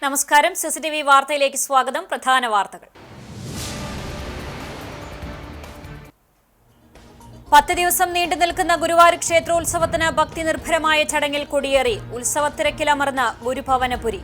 നമസ്കാരം. CCTV വാർത്തയിലേക്ക് സ്വാഗതം. പ്രധാന വാർത്തകൾ. 10 ദിവസം നീണ്ടു നിൽക്കുന്ന ഗുരുവായൂർ ക്ഷേത്രോത്സവത്തിന് ഭക്തി നിർഭരമായ ചടങ്ങിൽ കൊടിയേറി. ഉത്സവത്തിരക്കിലമർന്ന ഗുരുഭവനപുരി.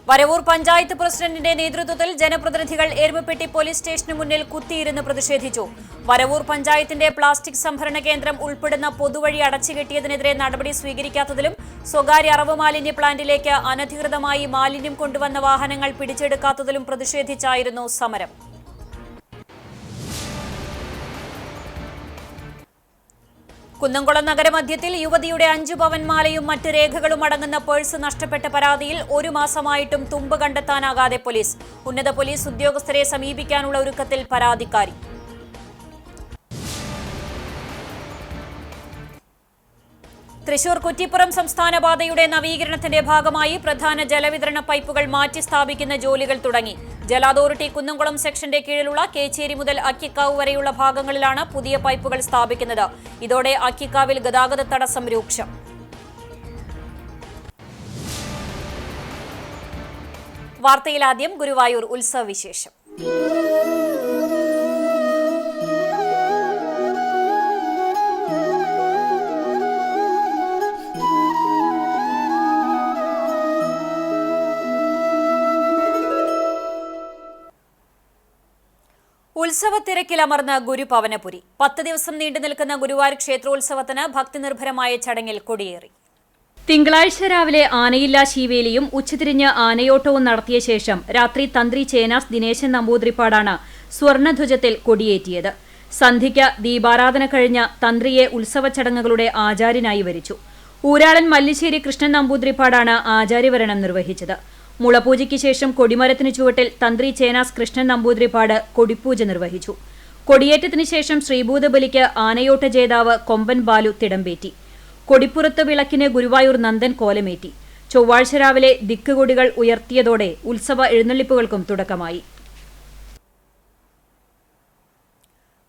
വരവൂർ പഞ്ചായത്ത് പ്രസിഡന്റിന്റെ നേതൃത്വത്തിൽ ജനപ്രതിനിധികൾ എരുമപ്പെട്ടി പോലീസ് സ്റ്റേഷന് മുന്നിൽ കുത്തിയിരുന്ന് പ്രതിഷേധിച്ചു. വരവൂർ പഞ്ചായത്തിന്റെ പ്ലാസ്റ്റിക് സംഭരണ കേന്ദ്രം ഉൾപ്പെടുന്ന പൊതുവഴി അടച്ചുകെട്ടിയതിനെതിരെ നടപടി സ്വീകരിക്കാത്തതിലും സ്വകാര്യ അറവ് മാലിന്യ പ്ലാന്റിലേക്ക് അനധികൃതമായി മാലിന്യം കൊണ്ടുവന്ന വാഹനങ്ങൾ പിടിച്ചെടുക്കാത്തതിലും പ്രതിഷേധിച്ചായിരുന്നു സമരം. കുന്നംകുളം നഗരമധ്യത്തിൽ യുവതിയുടെ 5 പവൻ മാലയും മറ്റ് രേഖകളും അടങ്ങുന്ന പേഴ്സ് നഷ്ടപ്പെട്ട പരാതിയിൽ 1 മാസമായിട്ടും തുമ്പ് കണ്ടെത്താനാകാതെ പോലീസ്. ഉന്നത പോലീസ് ഉദ്യോഗസ്ഥരെ സമീപിക്കാനുള്ള ഒരുക്കത്തിൽ പരാതിക്കാരി. തൃശൂർ കുറ്റിപ്പുറം സംസ്ഥാന പാതയുടെ നവീകരണത്തിന്റെ ഭാഗമായി പ്രധാന ജലവിതരണ പൈപ്പുകൾ മാറ്റി സ്ഥാപിക്കുന്ന ജോലികൾ തുടങ്ങി. ജല അതോറിറ്റി കുന്നംകുളം സെക്ഷന്റെ കീഴിലുള്ള കേച്ചേരി മുതൽ അക്കിക്കാവ് വരെയുള്ള ഭാഗങ്ങളിലാണ് പുതിയ പൈപ്പുകൾ സ്ഥാപിക്കുന്നത്. ഇതോടെ അക്കിക്കാവിൽ ഗതാഗത തടസ്സം രൂക്ഷം. വാർത്തയിലാദ്യം ഗുരുവായൂർ ഉത്സവ വിശേഷം. ഉത്സവത്തിരക്കിലമർന്ന ഗുരുഭവനപുരി. 10 ദിവസം നീണ്ടു നിൽക്കുന്ന ഗുരുവായൂർ ക്ഷേത്രോത്സവത്തിന് ഭക്തിനിർഭരമായ ചടങ്ങിൽ കൊടിയേറി. തിങ്കളാഴ്ച രാവിലെ ആനയില്ലാ ശീവേലിയും ഉച്ചതിരിഞ്ഞ് ആനയോട്ടവും നടത്തിയ ശേഷം രാത്രി തന്ത്രി ചേനാസ് ദിനേശൻ നമ്പൂതിരിപ്പാടാണ് സ്വർണധ്വജത്തിൽ കൊടിയേറ്റിയത്. സന്ധ്യയ്ക്ക് ദീപാരാധന കഴിഞ്ഞ തന്ത്രിയെ ഉത്സവ ചടങ്ങുകളുടെ ആചാര്യനായി വരിച്ചു. ഊരാളൻ മല്ലിശ്ശേരി കൃഷ്ണൻ നമ്പൂതിരിപ്പാടാണ് ആചാര്യവരണം നിർവഹിച്ചത്. മുളപൂജയ്ക്ക് ശേഷം കൊടിമരത്തിനു ചുവട്ടിൽ തന്ത്രി ചേനാസ് കൃഷ്ണൻ നമ്പൂതിരിപ്പാട് കൊടിപ്പൂജ നിർവഹിച്ചു. കൊടിയേറ്റത്തിനു ശേഷം ശ്രീഭൂതബലിക്ക് ആനയോട്ട ജേതാവ് കൊമ്പൻ ബാലു തിടമ്പേറ്റി. കൊടിപ്പുറത്ത് വിളക്കിന് ഗുരുവായൂർ നന്ദൻ കോലമേറ്റി. ചൊവ്വാഴ്ച രാവിലെ ദിക്കുകൊടികൾ ഉയർത്തിയതോടെ ഉത്സവ എഴുന്നള്ളിപ്പുകൾക്കും തുടക്കമായി.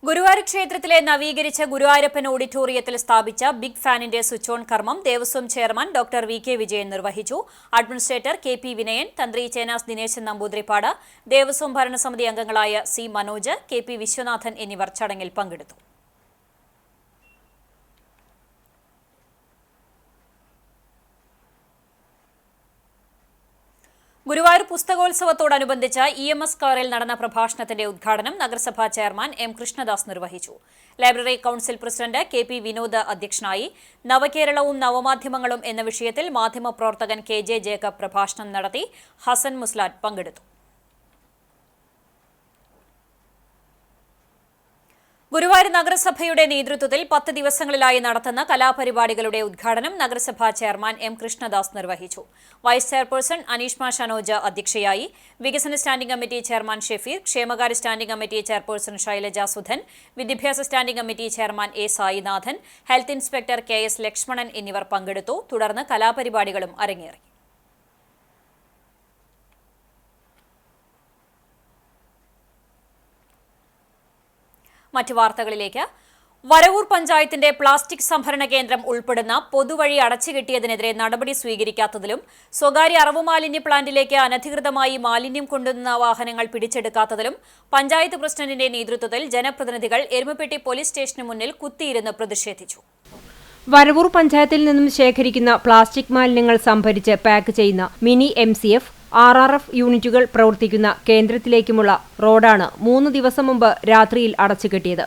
ഗുരുവായൂർ ക്ഷേത്രത്തിലെ നവീകരിച്ച ഗുരുവായൂരപ്പൻ ഓഡിറ്റോറിയത്തിൽ സ്ഥാപിച്ച ബിഗ് ഫാനിന്റെ സ്വിച്ച് ഓൺ കർമ്മം Devaswom chairman doctor VK Vijayan നിർവഹിച്ചു. അഡ്മിനിസ്ട്രേറ്റർ KP വിനയൻ, തന്ത്രി ചേനാസ് ദിനേശൻ നമ്പൂതിരിപ്പാട്, ദേവസ്വം ഭരണസമിതി അംഗങ്ങളായ C മനോജ്, KP വിശ്വനാഥൻ എന്നിവർ ചടങ്ങിൽ പങ്കെടുത്തു. ഗുരുവായൂർ പുസ്തകോത്സവത്തോടനുബന്ധിച്ച് EMS സ്ക്വയറിൽ നടന്ന പ്രഭാഷണത്തിന്റെ ഉദ്ഘാടനം നഗരസഭാ ചെയർമാൻ M കൃഷ്ണദാസ് നിർവഹിച്ചു. Library council president KP Vinod അധ്യക്ഷനായി. നവകേരളവും നവമാധ്യമങ്ങളും എന്ന വിഷയത്തിൽ മാധ്യമപ്രവർത്തകൻ KJ ജേക്കബ് പ്രഭാഷണം നടത്തി. ഹസൻ മുസ്ലാറ്റ് പങ്കെടുത്തു. ഗുരുവായൂർ നഗരസഭയുടെ നേതൃത്വത്തിൽ 10 ദിവസങ്ങളിലായി നടത്തുന്ന കലാപരിപാടികളുടെ ഉദ്ഘാടനം നഗരസഭാ ചെയർമാൻ M കൃഷ്ണദാസ് നിർവഹിച്ചു. വൈസ് ചെയർപേഴ്സൺ അനീഷ്മ ഷനോജ അധ്യക്ഷയായി. വികസന സ്റ്റാൻഡിംഗ് കമ്മിറ്റി ചെയർമാൻ ഷെഫീർ, ക്ഷേമകാര്യ standing committee chairperson Shailaja Sudhan, വിദ്യാഭ്യാസ standing committee chairman A Sainathan, health inspector KS Lakshmanan എന്നിവർ പങ്കെടുത്തു. തുടർന്ന് കലാപരിപാടികളും അരങ്ങേറി. മറ്റു വാർത്തകളിലേക്ക്. വരവൂർ പഞ്ചായത്തിന്റെ പ്ലാസ്റ്റിക് സംഭരണ കേന്ദ്രം ഉൾപ്പെടുന്ന പൊതുവഴി അടച്ചുകെട്ടിയതിനെതിരെ നടപടി സ്വീകരിക്കാത്തതിലും സ്വകാര്യ അറവ് മാലിന്യ പ്ലാന്റിലേക്ക് അനധികൃതമായി മാലിന്യം കൊണ്ടുവന്ന വാഹനങ്ങൾ പിടിച്ചെടുക്കാത്തതിലും പഞ്ചായത്ത് പ്രസിഡന്റിന്റെ നേതൃത്വത്തിൽ ജനപ്രതിനിധികൾ എരുമപ്പെട്ടി പോലീസ് സ്റ്റേഷന് മുന്നിൽ കുത്തിയിരുന്ന് പ്രതിഷേധിച്ചു. വരവൂർ പഞ്ചായത്തിൽ നിന്നും ശേഖരിക്കുന്ന പ്ലാസ്റ്റിക് മാലിന്യങ്ങൾ സംഭരിച്ച് പാക്ക് ചെയ്യുന്ന മിനി MCF, RRF യൂണിറ്റുകൾ പ്രവർത്തിക്കുന്ന കേന്ദ്രത്തിലേക്കുമുള്ള റോഡാണ് 3 ദിവസം മുമ്പ് രാത്രിയിൽ അടച്ചുകെട്ടിയത്.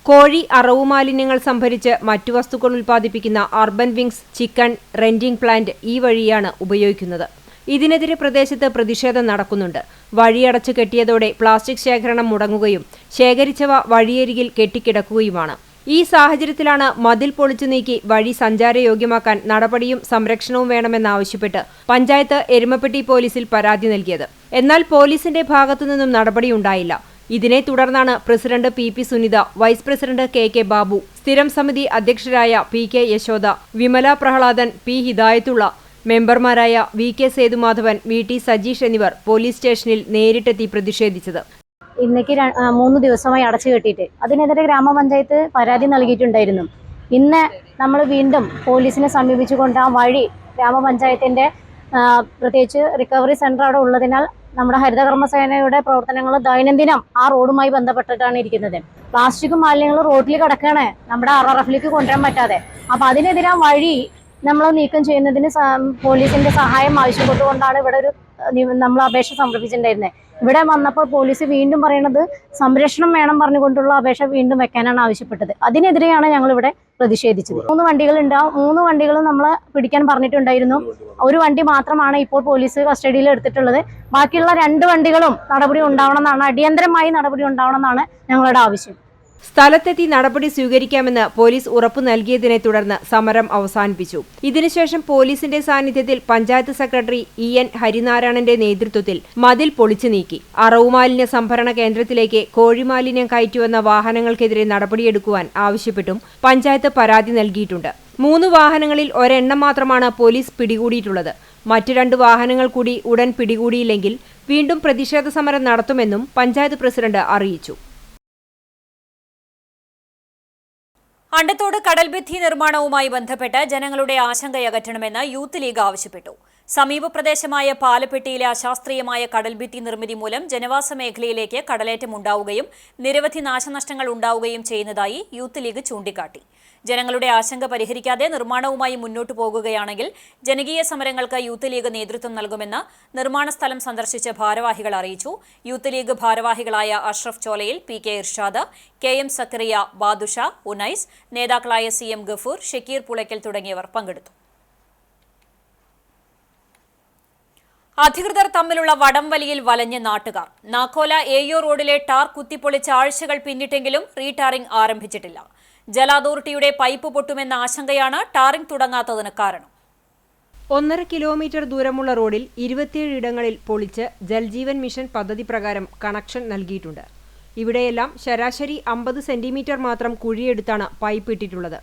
കോഴി അറവു മാലിന്യങ്ങൾ സംഭരിച്ച് മറ്റു വസ്തുക്കൾ ഉൽപ്പാദിപ്പിക്കുന്ന urban wings chicken renting plant ഈ വഴിയാണ് ഉപയോഗിക്കുന്നത്. ഇതിനെതിരെ പ്രദേശത്ത് പ്രതിഷേധം നടക്കുന്നുണ്ട്. വഴിയടച്ചു കെട്ടിയതോടെ പ്ലാസ്റ്റിക് ശേഖരണം മുടങ്ങുകയും ശേഖരിച്ചവ വഴിയരികിൽ കെട്ടിക്കിടക്കുകയുമാണ്. ഈ സാഹചര്യത്തിലാണ് മതിൽ പൊളിച്ചു നീക്കി വഴി സഞ്ചാരയോഗ്യമാക്കാൻ നടപടിയും സംരക്ഷണവും വേണമെന്നാവശ്യപ്പെട്ട് പഞ്ചായത്ത് എരുമപ്പെട്ടി പോലീസിൽ പരാതി നൽകിയത്. എന്നാൽ പോലീസിന്റെ ഭാഗത്തുനിന്നും നടപടിയുണ്ടായില്ല. ഇതിനെ തുടർന്നാണ് president PP Sunitha, vice president KK Babu, സ്ഥിരം സമിതി അധ്യക്ഷരായ PK യശോദ, വിമല പ്രഹ്ലാദൻ, P ഹിദായത്തുള്ള, മെമ്പർമാരായ VK സേതുമാധവൻ, VT സജീഷ് എന്നിവർ പോലീസ് സ്റ്റേഷനിൽ നേരിട്ടെത്തി പ്രതിഷേധിച്ചത്. ഇന്നേക്ക് 3 ദിവസമായി അടച്ചു കെട്ടിയിട്ട് അതിനെതിരെ ഗ്രാമപഞ്ചായത്ത് പരാതി നൽകിയിട്ടുണ്ടായിരുന്നു. ഇന്ന് നമ്മൾ വീണ്ടും പോലീസിനെ സമീപിച്ചുകൊണ്ട് ആ വഴി ഗ്രാമപഞ്ചായത്തിൻ്റെ പ്രത്യേകിച്ച് റിക്കവറി സെൻ്റർ അവിടെ ഉള്ളതിനാൽ നമ്മുടെ ഹരിതകർമ്മസേനയുടെ പ്രവർത്തനങ്ങൾ ദൈനംദിനം ആ റോഡുമായി ബന്ധപ്പെട്ടിട്ടാണ് ഇരിക്കുന്നത്. പ്ലാസ്റ്റിക് മാലിന്യങ്ങൾ റോഡിൽ കിടക്കുകയാണ്, നമ്മുടെ RRFലേക്ക് കൊണ്ടുവരാൻ പറ്റാതെ. അപ്പം അതിനെതിരെ വഴി നമ്മൾ നീക്കം ചെയ്യുന്നതിന് പോലീസിന്റെ സഹായം ആവശ്യപ്പെട്ടുകൊണ്ടാണ് ഇവിടെ നമ്മൾ അപേക്ഷ സമർപ്പിച്ചിട്ടുണ്ടായിരുന്നത്. ഇവിടെ വന്നപ്പോൾ പോലീസ് വീണ്ടും പറയുന്നത് സംരക്ഷണം വേണം പറഞ്ഞുകൊണ്ടുള്ള അപേക്ഷ വീണ്ടും വെക്കാനാണ് ആവശ്യപ്പെട്ടത്. അതിനെതിരെയാണ് ഞങ്ങൾ ഇവിടെ പ്രതിഷേധിച്ചത്. 3 വണ്ടികളുണ്ട്. ആ 3 വണ്ടികളും നമ്മൾ പിടിക്കാൻ പറഞ്ഞിട്ടുണ്ടായിരുന്നു. ഒരു വണ്ടി മാത്രമാണ് ഇപ്പോൾ പോലീസ് കസ്റ്റഡിയിൽ എടുത്തിട്ടുള്ളത്. ബാക്കിയുള്ള 2 വണ്ടികളും നടപടി ഉണ്ടാവണമെന്നാണ്, അടിയന്തരമായി നടപടി ഉണ്ടാവണമെന്നാണ് ഞങ്ങളുടെ ആവശ്യം. സ്ഥലത്തെത്തി നടപടി സ്വീകരിക്കാമെന്ന് പോലീസ് ഉറപ്പു നൽകിയതിനെ തുടർന്ന് സമരം അവസാനിപ്പിച്ചു. ഇതിനുശേഷം പോലീസിന്റെ സാന്നിധ്യത്തിൽ പഞ്ചായത്ത് സെക്രട്ടറി EN ഹരിനാരായണന്റെ നേതൃത്വത്തിൽ മതിൽ പൊളിച്ചു നീക്കി. അറവുമാലിന്യ സംഭരണ കേന്ദ്രത്തിലേക്ക് കോഴിമാലിന്യം കയറ്റുവന്ന വാഹനങ്ങൾക്കെതിരെ നടപടിയെടുക്കുവാൻ ആവശ്യപ്പെട്ടും പഞ്ചായത്ത് പരാതി നൽകിയിട്ടുണ്ട്. 3 വാഹനങ്ങളിൽ ഒരെണ്ണം മാത്രമാണ് പോലീസ് പിടികൂടിയിട്ടുള്ളത്. മറ്റു 2 വാഹനങ്ങൾ കൂടി ഉടൻ പിടികൂടിയില്ലെങ്കിൽ വീണ്ടും പ്രതിഷേധ സമരം നടത്തുമെന്നും പഞ്ചായത്ത് പ്രസിഡന്റ് അറിയിച്ചു. അണ്ടത്തോട് കടൽഭിത്തി നിർമ്മാണവുമായി ബന്ധപ്പെട്ട് ജനങ്ങളുടെ ആശങ്കയകറ്റണമെന്ന് യൂത്ത് ലീഗ് ആവശ്യപ്പെട്ടു. സമീപ പ്രദേശമായ പാലപ്പെട്ടിയിലെ അശാസ്ത്രീയമായ കടൽഭിത്തി നിർമ്മിതി മൂലം ജനവാസ മേഖലയിലേക്ക് കടലേറ്റം ഉണ്ടാവുകയും നിരവധി നാശനഷ്ടങ്ങൾ ഉണ്ടാവുകയും ചെയ്യുന്നതായി യൂത്ത് ലീഗ് ചൂണ്ടിക്കാട്ടി. ജനങ്ങളുടെ ആശങ്ക പരിഹരിക്കാതെ നിർമ്മാണവുമായി മുന്നോട്ടു പോകുകയാണെങ്കിൽ ജനകീയ സമരങ്ങൾക്ക് യൂത്ത് ലീഗ് നേതൃത്വം നൽകുമെന്ന് നിർമ്മാണ സ്ഥലം സന്ദർശിച്ച ഭാരവാഹികൾ അറിയിച്ചു. യൂത്ത് ലീഗ് ഭാരവാഹികളായ അഷ്റഫ് ചോലയിൽ, PK ഇർഷാദ്, KM സക്കറിയ, ബാദുഷ, ഉനൈസ്, നേതാക്കളായ CM ഗഫൂർ, ഷക്കീർ പുളയ്ക്കൽ തുടങ്ങിയവർ പങ്കെടുത്തു. അധികൃതർ തമ്മിലുള്ള വടംവലിയിൽ വലഞ്ഞ് നാട്ടുകാർ. നാക്കോല AO റോഡിലെ ടാർ കുത്തിപ്പൊളിച്ച് ആഴ്ചകൾ പിന്നിട്ടെങ്കിലും റീടാറിംഗ് ആരംഭിച്ചിട്ടില്ല. ജല അതോറിറ്റിയുടെ പൈപ്പ് പൊട്ടുമെന്ന ആശങ്കയാണ് ടാറിംഗ് തുടങ്ങാത്തതിന് കാരണം. 1.5 കിലോമീറ്റർ ദൂരമുള്ള റോഡിൽ 27 ഇടങ്ങളിൽ പൊളിച്ച് ജൽജീവൻ മിഷൻ പദ്ധതി പ്രകാരം കണക്ഷൻ നൽകിയിട്ടുണ്ട്. ഇവിടെയെല്ലാം ശരാശരി 50 സെന്റിമീറ്റർ മാത്രം കുഴിയെടുത്താണ് പൈപ്പ് ഇട്ടിട്ടുള്ളത്.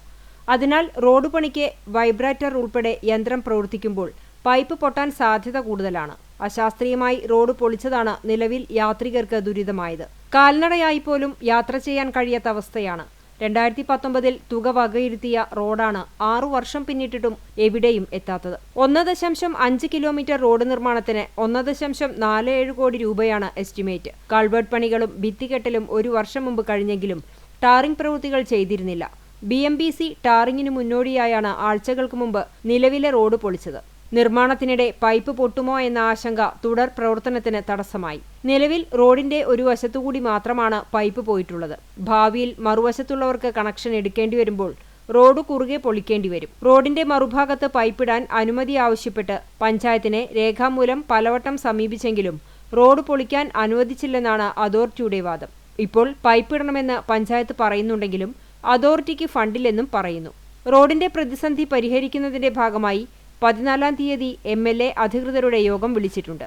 അതിനാൽ റോഡ് പണിക്ക് വൈബ്രേറ്റർ ഉൾപ്പെടെ യന്ത്രം പ്രവർത്തിക്കുമ്പോൾ പൈപ്പ് പൊട്ടാൻ സാധ്യത കൂടുതലാണ്. അശാസ്ത്രീയമായി റോഡ് പൊളിച്ചതാണ് നിലവിൽ യാത്രികർക്ക് ദുരിതമായത്. കാൽനടയായി പോലും യാത്ര ചെയ്യാൻ കഴിയാത്ത അവസ്ഥയാണ്. 2019 തുക വകയിരുത്തിയ റോഡാണ് 6 വർഷം പിന്നിട്ടിട്ടും എവിടെയും എത്താത്തത്. 1.5 കിലോമീറ്റർ റോഡ് നിർമ്മാണത്തിന് 1.47 കോടി രൂപയാണ് എസ്റ്റിമേറ്റ്. കൾവേർട്ട് പണികളും ഭിത്തികെട്ടലും 1 വർഷം മുമ്പ് കഴിഞ്ഞെങ്കിലും ടാറിംഗ് പ്രവൃത്തികൾ ചെയ്തിരുന്നില്ല. BMBC ടാറിങ്ങിനു മുന്നോടിയായാണ് ആഴ്ചകൾക്ക് മുമ്പ് നിലവിലെ റോഡ് പൊളിച്ചത്. നിർമ്മാണത്തിനിടെ പൈപ്പ് പൊട്ടുമോ എന്ന ആശങ്ക തുടർ പ്രവർത്തനത്തിന് തടസ്സമായി. നിലവിൽ റോഡിന്റെ ഒരു വശത്തുകൂടി മാത്രമാണ് പൈപ്പ് പോയിട്ടുള്ളത്. ഭാവിയിൽ മറുവശത്തുള്ളവർക്ക് കണക്ഷൻ എടുക്കേണ്ടി വരുമ്പോൾ റോഡ് കുറുകെ പൊളിക്കേണ്ടി വരും. റോഡിന്റെ മറുഭാഗത്ത് പൈപ്പിടാൻ അനുമതി ആവശ്യപ്പെട്ട് പഞ്ചായത്തിനെ രേഖാമൂലം പലവട്ടം സമീപിച്ചെങ്കിലും റോഡ് പൊളിക്കാൻ അനുവദിച്ചില്ലെന്നാണ് അതോറിറ്റിയുടെ വാദം. ഇപ്പോൾ പൈപ്പിടണമെന്ന് പഞ്ചായത്ത് പറയുന്നുണ്ടെങ്കിലും അതോറിറ്റിക്ക് ഫണ്ടില്ലെന്നും പറയുന്നു. റോഡിന്റെ പ്രതിസന്ധി പരിഹരിക്കുന്നതിന്റെ ഭാഗമായി 14-ാം തീയതി MLA അധികൃതരുടെ യോഗം വിളിച്ചിട്ടുണ്ട്.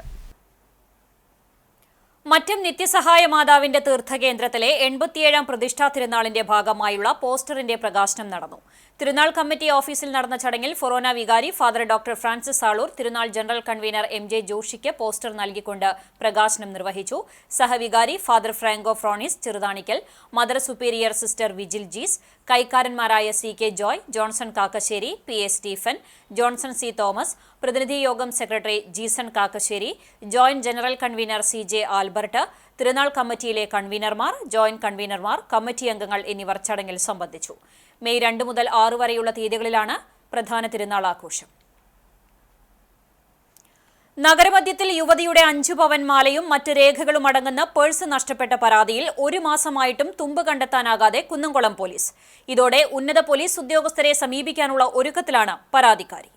മറ്റം നിത്യസഹായ മാതാവിന്റെ തീർത്ഥകേന്ദ്രത്തിലെ 87ാം പ്രതിഷ്ഠാ തിരുനാളിന്റെ ഭാഗമായുള്ള പോസ്റ്ററിന്റെ പ്രകാശനം നടന്നു. തിരുനാൾ കമ്മിറ്റി ഓഫീസിൽ നടന്ന ചടങ്ങിൽ ഫൊറോന വികാരി ഫാദർ ഡോക്ടർ ഫ്രാൻസിസ് ആളൂർ തിരുനാൾ ജനറൽ കൺവീനർ MJ ജോഷിക്ക് പോസ്റ്റർ നൽകിക്കൊണ്ട് പ്രകാശനം നിർവഹിച്ചു. സഹവികാരി ഫാദർ ഫ്രാങ്കോ ഫ്രോണിസ് Cheruthanikkal, mother superior sister Vigil ജീസ്, കൈക്കാരന്മാരായ CK Joy, Johnson Kakkassery, PA Stephen, Johnson C Thomas, പ്രതിനിധി യോഗം secretary Jeeson Kakkassery, joint general convener CJ Albert, തിരുനാൾ കമ്മിറ്റിയിലെ കൺവീനർമാർ, ജോയിന്റ് കൺവീനർമാർ, കമ്മിറ്റി അംഗങ്ങൾ എന്നിവർ ചടങ്ങിൽ സംബന്ധിച്ചു. മെയ് 2 മുതൽ 6 വരെയുള്ള തീയതികളിലാണ് പ്രധാന തിരുനാൾ ആഘോഷം. നഗരമധ്യത്തിൽ യുവതിയുടെ 5 പവൻ മാലയും മറ്റ് രേഖകളും അടങ്ങുന്ന പേഴ്സ് നഷ്ടപ്പെട്ട പരാതിയിൽ 1 മാസമായിട്ടും തുമ്പ് കണ്ടെത്താനാകാതെ കുന്നംകുളം പോലീസ്. ഇതോടെ ഉന്നത പോലീസ് ഉദ്യോഗസ്ഥരെ സമീപിക്കാനുള്ള ഒരുക്കത്തിലാണ് പരാതിക്കാരി.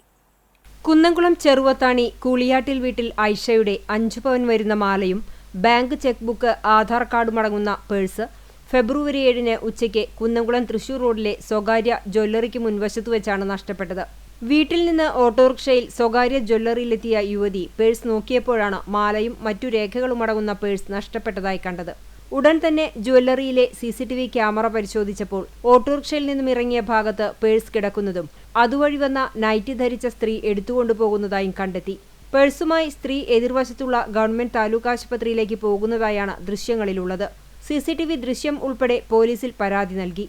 കുന്നംകുളം ചെറുവത്താണി കൂളിയാട്ടിൽ വീട്ടിൽ ഐഷയുടെ 5 പവൻ വരുന്ന മാലയും ബാങ്ക് ചെക്ക് ബുക്ക്, ആധാർ കാർഡുമടങ്ങുന്ന പേഴ്സ് ഫെബ്രുവരി 7 ഉച്ചയ്ക്ക് കുന്നംകുളം തൃശൂർ റോഡിലെ സ്വകാര്യ ജ്വല്ലറിക്ക് മുൻവശത്ത് വെച്ചാണ് നഷ്ടപ്പെട്ടത്. വീട്ടിൽ നിന്ന് ഓട്ടോറിക്ഷയിൽ സ്വകാര്യ ജ്വല്ലറിയിലെത്തിയ യുവതി പേഴ്സ് നോക്കിയപ്പോഴാണ് മാലയും മറ്റു രേഖകളുമടങ്ങുന്ന പേഴ്സ് നഷ്ടപ്പെട്ടതായി കണ്ടത്. ഉടൻ തന്നെ ജ്വല്ലറിയിലെ CCTV ക്യാമറ പരിശോധിച്ചപ്പോൾ ഓട്ടോറിക്ഷയിൽ നിന്നും ഇറങ്ങിയ ഭാഗത്ത് പേഴ്സ് കിടക്കുന്നതും അതുവഴി വന്ന നൈറ്റി ധരിച്ച സ്ത്രീ എടുത്തുകൊണ്ടുപോകുന്നതായും കണ്ടെത്തി. പേഴ്സുമായി സ്ത്രീ എതിർവശത്തുള്ള ഗവൺമെന്റ് താലൂക്ക് ആശുപത്രിയിലേക്ക് പോകുന്നതായാണ് ദൃശ്യങ്ങളിലുള്ളത്. CCTV ദൃശ്യം ഉൾപ്പെടെ പോലീസിൽ പരാതി നൽകി.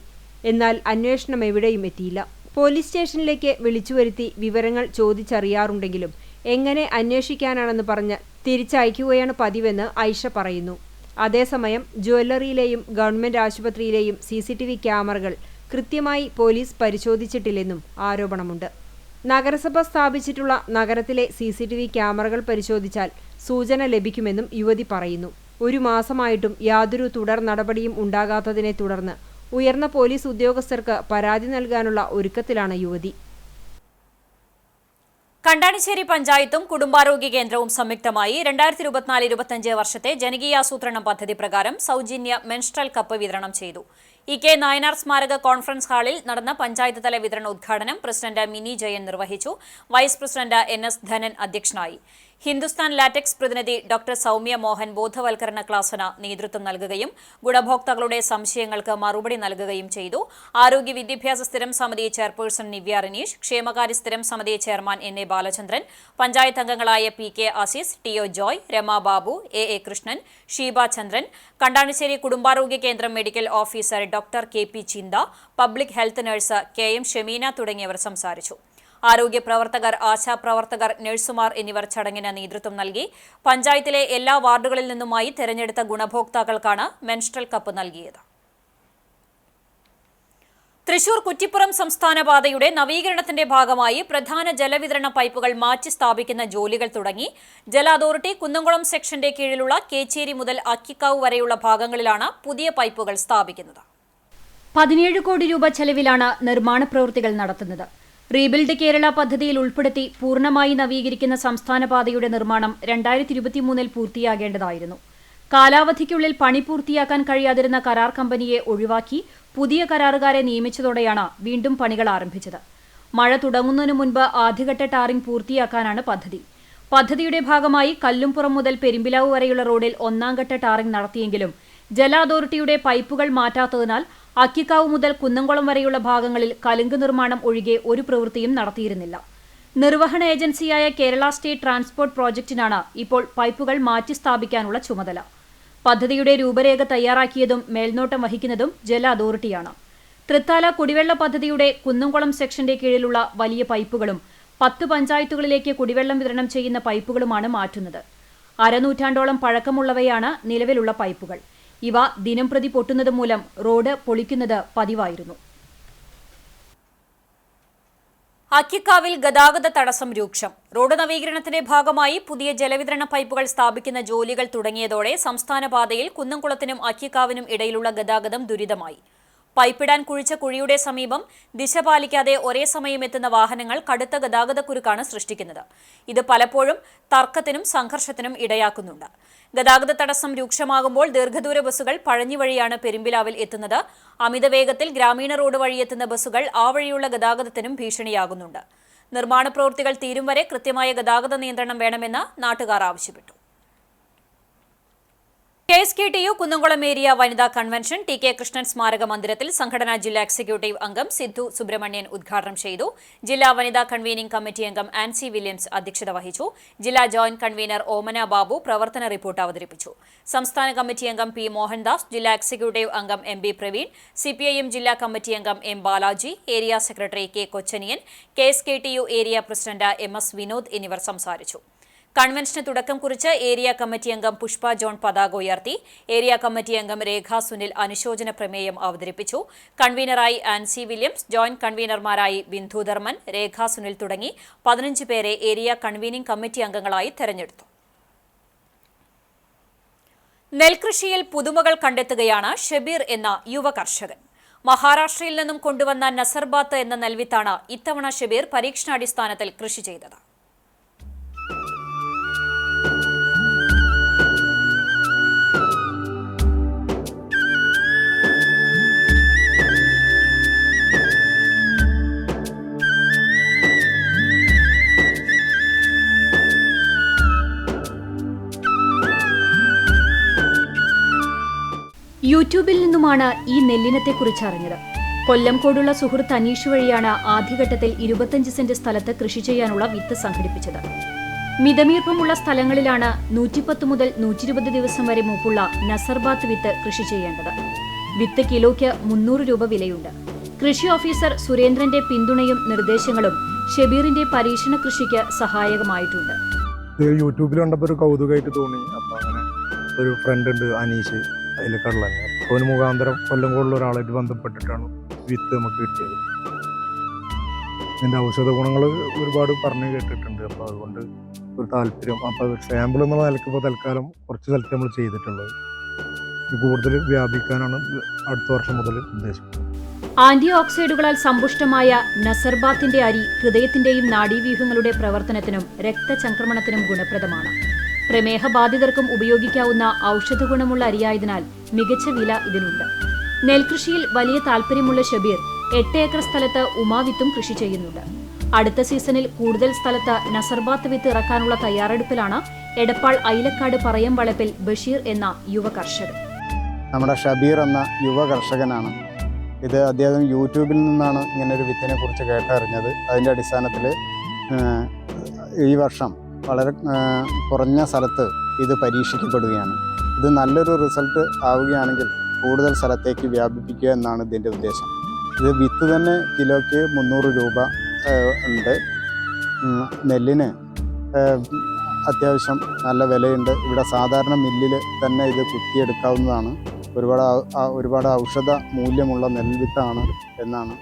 എന്നാൽ അന്വേഷണം എവിടെയും എത്തിയില്ല. പോലീസ് സ്റ്റേഷനിലേക്ക് വിളിച്ചുവരുത്തി വിവരങ്ങൾ ചോദിച്ചറിയാറുണ്ടെങ്കിലും എങ്ങനെ അന്വേഷിക്കാനാണെന്ന് പറഞ്ഞ് തിരിച്ചയക്കുകയാണ് പതിവെന്ന് ഐഷ പറയുന്നു. അതേസമയം ജ്വല്ലറിയിലെയും ഗവൺമെന്റ് ആശുപത്രിയിലെയും CCTV ക്യാമറകൾ കൃത്യമായി പോലീസ് പരിശോധിച്ചിട്ടില്ലെന്നും ആരോപണമുണ്ട്. നഗരസഭ സ്ഥാപിച്ചിട്ടുള്ള നഗരത്തിലെ CCTV ക്യാമറകൾ പരിശോധിച്ചാൽ സൂചന ലഭിക്കുമെന്നും യുവതി പറയുന്നു. 1 മാസമായിട്ടും യാതൊരു തുടർ നടപടിയും ഉണ്ടാകാത്തതിനെ തുടർന്ന് ഉയർന്ന പോലീസ് ഉദ്യോഗസ്ഥർക്ക് പരാതി നൽകാനുള്ള ഒരുക്കത്തിലാണ് യുവതി. കണ്ടാണിശ്ശേരി പഞ്ചായത്തും കുടുംബാരോഗ്യ കേന്ദ്രവും സംയുക്തമായി 2024-25 വർഷത്തെ ജനകീയാസൂത്രണ പദ്ധതി പ്രകാരം സൗജന്യ മെൻസ്ട്രൽ കപ്പ് വിതരണം ചെയ്തു. EK നായനാർ സ്മാരക കോൺഫറൻസ് ഹാളിൽ നടന്ന പഞ്ചായത്ത് തല വിതരണ ഉദ്ഘാടനം പ്രസിഡന്റ് മിനി ജയൻ നിർവഹിച്ചു. വൈസ് പ്രസിഡന്റ് NS ധനൻ അധ്യക്ഷനായി. ഹിന്ദുസ്ഥാൻ ലാറ്റക്സ് പ്രതിനിധി ഡോക്ടർ സൗമ്യ മോഹൻ ബോധവൽക്കരണ ക്ലാസിന് നേതൃത്വം നൽകുകയും ഗുണഭോക്താക്കളുടെ സംശയങ്ങൾക്ക് മറുപടി നൽകുകയും ചെയ്തു. ആരോഗ്യ വിദ്യാഭ്യാസ സ്ഥിരം സമിതി ചെയർപേഴ്സൺ നിവ്യ റിനീഷ്, ക്ഷേമകാര്യ സ്ഥിരം സമിതി ചെയർമാൻ NA ബാലചന്ദ്രൻ, പഞ്ചായത്ത് അംഗങ്ങളായ PK Azeez, TO Joy, Rama Babu, AA Krishnan, Sheeba ചന്ദ്രൻ, കണ്ടാണിശ്ശേരി കുടുംബാരോഗ്യ കേന്ദ്രം medical officer doctor KP Chintha, public health nurse KM Shemeena തുടങ്ങിയവർ സംസാരിച്ചു. ആരോഗ്യ പ്രവർത്തകർ, ആശാപ്രവർത്തകർ, നഴ്സുമാർ എന്നിവർ ചടങ്ങിന് നേതൃത്വം നൽകി. പഞ്ചായത്തിലെ എല്ലാ വാർഡുകളിൽ നിന്നുമായി തെരഞ്ഞെടുത്ത ഗുണഭോക്താക്കൾക്കാണ് മെൻസ്ട്രൽ കപ്പ് നൽകിയത്. തൃശൂർ കുറ്റിപ്പുറം സംസ്ഥാന പാതയുടെ നവീകരണത്തിന്റെ ഭാഗമായി പ്രധാന ജലവിതരണ പൈപ്പുകൾ മാറ്റി സ്ഥാപിക്കുന്ന ജോലികൾ തുടങ്ങി. ജല അതോറിറ്റി കുന്നംകുളം സെക്ഷന്റെ കീഴിലുള്ള കേച്ചേരി മുതൽ അക്കിക്കാവ് വരെയുള്ള ഭാഗങ്ങളിലാണ് പുതിയ പൈപ്പുകൾ സ്ഥാപിക്കുന്നത്. 17 കോടി രൂപ ചെലവിലാണ് നിർമ്മാണ പ്രവൃത്തികൾ നടത്തുന്നത്. റീബിൽഡ് കേരള പദ്ധതിയിൽ ഉൾപ്പെടുത്തി പൂർണ്ണമായി നവീകരിക്കുന്ന സംസ്ഥാന പാതയുടെ നിർമ്മാണം 2023 പൂർത്തിയാകേണ്ടതായിരുന്നു. കാലാവധിക്കുള്ളിൽ പണി പൂർത്തിയാക്കാൻ കഴിയാതിരുന്ന കരാർ കമ്പനിയെ ഒഴിവാക്കി പുതിയ കരാറുകാരെ നിയമിച്ചതോടെയാണ് വീണ്ടും പണികൾ ആരംഭിച്ചത്. മഴ തുടങ്ങുന്നതിനു മുൻപ് ആദ്യഘട്ട ടാറിംഗ് പൂർത്തിയാക്കാനാണ് പദ്ധതി. പദ്ധതിയുടെ ഭാഗമായി കല്ലുംപുറം മുതൽ പെരുമ്പിലാവ് വരെയുള്ള റോഡിൽ 1ാം ഘട്ട ടാറിംഗ് നടത്തിയെങ്കിലും ജല അതോറിറ്റിയുടെ പൈപ്പുകൾ മാറ്റാത്തതിനാൽ അക്കിക്കാവ് മുതൽ കുന്നംകുളം വരെയുള്ള ഭാഗങ്ങളിൽ കലുങ്ക് നിർമ്മാണം ഒഴികെ ഒരു പ്രവൃത്തിയും നടത്തിയിരുന്നില്ല. നിർവഹണ ഏജൻസിയായ കേരള സ്റ്റേറ്റ് ട്രാൻസ്പോർട്ട് പ്രോജക്റ്റിനാണ് ഇപ്പോൾ പൈപ്പുകൾ മാറ്റി സ്ഥാപിക്കാനുള്ള ചുമതല. പദ്ധതിയുടെ രൂപരേഖ തയ്യാറാക്കിയതും മേൽനോട്ടം വഹിക്കുന്നതും ജല അതോറിറ്റിയാണ്. തൃത്താല കുടിവെള്ള പദ്ധതിയുടെ കുന്നംകുളം സെക്ഷന്റെ കീഴിലുള്ള വലിയ പൈപ്പുകളും 10 പഞ്ചായത്തുകളിലേക്ക് കുടിവെള്ളം വിതരണം ചെയ്യുന്ന പൈപ്പുകളുമാണ് മാറ്റുന്നത്. അരനൂറ്റാണ്ടോളം പഴക്കമുള്ളവയാണ് നിലവിലുള്ള പൈപ്പുകൾ. ഇവ ദിനംപ്രതി പൊട്ടുന്നത് മൂലം റോഡ് പൊളിക്കുന്നത് പതിവായിരുന്നു. അക്കിക്കാവിൽ ഗതാഗത തടസ്സം രൂക്ഷം. റോഡ് നവീകരണത്തിന്റെ ഭാഗമായി പുതിയ ജലവിതരണ പൈപ്പുകൾ സ്ഥാപിക്കുന്ന ജോലികൾ തുടങ്ങിയതോടെ സംസ്ഥാന പാതയിൽ കുന്നംകുളത്തിനും അക്കിക്കാവിനും ഇടയിലുള്ള ഗതാഗതം ദുരിതമായി. പൈപ്പിടാൻ കുഴിച്ച കുഴിയുടെ സമീപം ദിശ പാലിക്കാതെ ഒരേ സമയം എത്തുന്ന വാഹനങ്ങൾ കടുത്ത ഗതാഗതക്കുരുക്കാണ് സൃഷ്ടിക്കുന്നത്. ഇത് പലപ്പോഴും തർക്കത്തിനും സംഘർഷത്തിനും ഇടയാക്കുന്നുണ്ട്. ഗതാഗത തടസ്സം രൂക്ഷമാകുമ്പോൾ ദീർഘദൂര ബസ്സുകൾ പഴഞ്ഞി വഴിയാണ് പെരുമ്പിലാവിൽ എത്തുന്നത്. അമിത വേഗത്തിൽ ഗ്രാമീണ റോഡ് വഴിയെത്തുന്ന ബസ്സുകൾ ആ വഴിയുള്ള ഗതാഗതത്തിനും ഭീഷണിയാകുന്നുണ്ട്. നിർമ്മാണ പ്രവൃത്തികൾ തീരും വരെ കൃത്യമായ ഗതാഗത നിയന്ത്രണം വേണമെന്ന് നാട്ടുകാർ ആവശ്യപ്പെട്ടു. KSKTU കുന്നംകുളം ഏരിയ വനിതാ കൺവെൻഷൻ TK കൃഷ്ണൻ സ്മാരക മന്ദിരത്തിൽ സംഘടനാ ജില്ലാ എക്സിക്യൂട്ടീവ് അംഗം സിദ്ധു സുബ്രഹ്മണ്യൻ ഉദ്ഘാടനം ചെയ്തു. ജില്ലാ വനിതാ കൺവീനിംഗ് കമ്മിറ്റി അംഗം ആൻസി വില്യംസ് അധ്യക്ഷത വഹിച്ചു. ജില്ലാ ജോയിന്റ് കൺവീനർ ഓമന ബാബു പ്രവർത്തന റിപ്പോർട്ട് അവതരിപ്പിച്ചു. സംസ്ഥാന കമ്മിറ്റി അംഗം P മോഹൻദാസ്, ജില്ലാ എക്സിക്യൂട്ടീവ് അംഗം MB പ്രവീൺ, CPIM ജില്ലാ കമ്മിറ്റി അംഗം M Balaji, area secretary K Kochaniyan, KSKTU area president MS Vinod എന്നിവർ സംസാരിച്ചു. കൺവെൻഷന് തുടക്കം കുറിച്ച് ഏരിയ കമ്മിറ്റി അംഗം പുഷ്പ ജോൺ പതാക ഉയർത്തി. ഏരിയ കമ്മിറ്റി അംഗം രേഖ സുനിൽ അനുശോചന പ്രമേയം അവതരിപ്പിച്ചു. കൺവീനറായി ആൻസി വില്യംസ്, ജോയിന്റ് കൺവീനർമാരായി ബിന്ദു ധർമ്മൻ, രേഖ സുനിൽ തുടങ്ങി 15 പേരെ ഏരിയ കൺവീനിംഗ് കമ്മിറ്റി അംഗങ്ങളായി തെരഞ്ഞെടുത്തു. നെൽകൃഷിയിൽ പുതുമകൾ കണ്ടെത്തുകയാണ് ഷബീർ എന്ന യുവ കർഷകൻ. മഹാരാഷ്ട്രയിൽ നിന്നും കൊണ്ടുവന്ന നസർബാത്ത് എന്ന നെൽവിത്താണ് ഇത്തവണ ഷബീർ പരീക്ഷണാടിസ്ഥാനത്തിൽ കൃഷി ചെയ്തത്. യൂട്യൂബിൽ നിന്നുമാണ് ഈ നെല്ലിനത്തെക്കുറിച്ച് അറിഞ്ഞത്. കൊല്ലംകോടുള്ള സുഹൃത്ത് അനീഷ് വഴിയാണ് ആദ്യഘട്ടത്തിൽ 25 സെന്റ് സ്ഥലത്ത് കൃഷി ചെയ്യാനുള്ള വിത്ത് സംഘടിപ്പിച്ചത്. മിതമീർപ്പമുള്ള സ്ഥലങ്ങളിലാണ് 110 മുതൽ 120 ദിവസം വരെ മൂപ്പുള്ള നസർബാത്ത് വിത്ത് കൃഷി ചെയ്യേണ്ടത്. വിത്ത് കിലോയ്ക്ക് 300 രൂപ വിലയുണ്ട്. കൃഷി ഓഫീസർ സുരേന്ദ്രന്റെ പിന്തുണയും നിർദ്ദേശങ്ങളും ഷബീറിന്റെ പരീക്ഷണ കൃഷിക്ക് സഹായകമായിട്ടുണ്ട്. യൂട്യൂബിൽ കണ്ടപ്പോൾ ഒരു കൗതുകമായിട്ട് തോന്നി. അപ്പോൾ അങ്ങനെ ഒരു ഫ്രണ്ട് ഉണ്ട്, അനീഷ്, അതിൽ കള്ളൻ. അവന് മുഖാന്തരം കൊല്ലംകോടുള്ള ഒരാളായിട്ട് ബന്ധപ്പെട്ടിട്ടാണ് വിത്ത് നമുക്ക് കിട്ടിയത്. ഇതിൻ്റെ ഔഷധ ഗുണങ്ങൾ ഒരുപാട് പറഞ്ഞു കേട്ടിട്ടുണ്ട്. അപ്പോൾ അതുകൊണ്ട് ഒരു താല്പര്യം. അപ്പോൾ സാമ്പിൾ എന്നുള്ള നിലയ്ക്ക് ഇപ്പോൾ തൽക്കാലം കുറച്ച് സ്ഥലത്ത് നമ്മൾ ചെയ്തിട്ടുള്ളത്. കൂടുതൽ വ്യാപിക്കാനാണ് അടുത്ത വർഷം മുതൽ ഉദ്ദേശിക്കുന്നത്. ആന്റി ഓക്സൈഡുകളാൽ സമ്പുഷ്ടമായ നസർബാത്തിന്റെ അരി ഹൃദയത്തിന്റെയും നാഡീവ്യൂഹങ്ങളുടെ പ്രവർത്തനത്തിനും രക്തചംക്രമണത്തിനും ഗുണപ്രദമാണ്. പ്രമേഹബാധിതർക്കും ഉപയോഗിക്കാവുന്ന ഔഷധ ഗുണമുള്ള അരിയായതിനാൽ മികച്ച വില ഇതിനുണ്ട്. നെൽകൃഷിയിൽ വലിയ താൽപര്യമുള്ള ഷബീർ 8 ഏക്കർ സ്ഥലത്ത് ഉമാവിത്തും കൃഷി ചെയ്യുന്നുണ്ട്. അടുത്ത സീസണിൽ കൂടുതൽ സ്ഥലത്ത് നസർബാത്ത് വിത്ത് ഇറക്കാനുള്ള തയ്യാറെടുപ്പിലാണ് എടപ്പാൾ ഐലക്കാട് പറയം വളപ്പിൽ ബഷീർ എന്ന യുവ കർഷകൻ. നമ്മുടെ ഷബീർ എന്ന യുവ കർഷകനാണ് ഇത്. അദ്ദേഹം യൂട്യൂബിൽ നിന്നാണ് ഇങ്ങനൊരു വിത്തിനെ കുറിച്ച് കേട്ടറിഞ്ഞത്. അതിൻ്റെ അടിസ്ഥാനത്തിൽ ഈ വർഷം വളരെ കുറഞ്ഞ സ്ഥലത്ത് ഇത് പരീക്ഷിക്കപ്പെടുകയാണ്. ഇത് നല്ലൊരു റിസൾട്ട് ആവുകയാണെങ്കിൽ കൂടുതൽ സ്ഥലത്തേക്ക് വ്യാപിപ്പിക്കുക എന്നാണ് ഇതിൻ്റെ ഉദ്ദേശം. ഇത് വിത്ത് തന്നെ കിലോയ്ക്ക് 300 രൂപ ഉണ്ട്. നെല്ലിന് അത്യാവശ്യം നല്ല വിലയുണ്ട്. ഇവിടെ സാധാരണ മില്ലിൽ തന്നെ ഇത് കുത്തിയെടുക്കാവുന്നതാണ്. ഒരുപാട് ഔഷധ മൂല്യമുള്ള നെൽവിത്താണ് എന്നാണ്.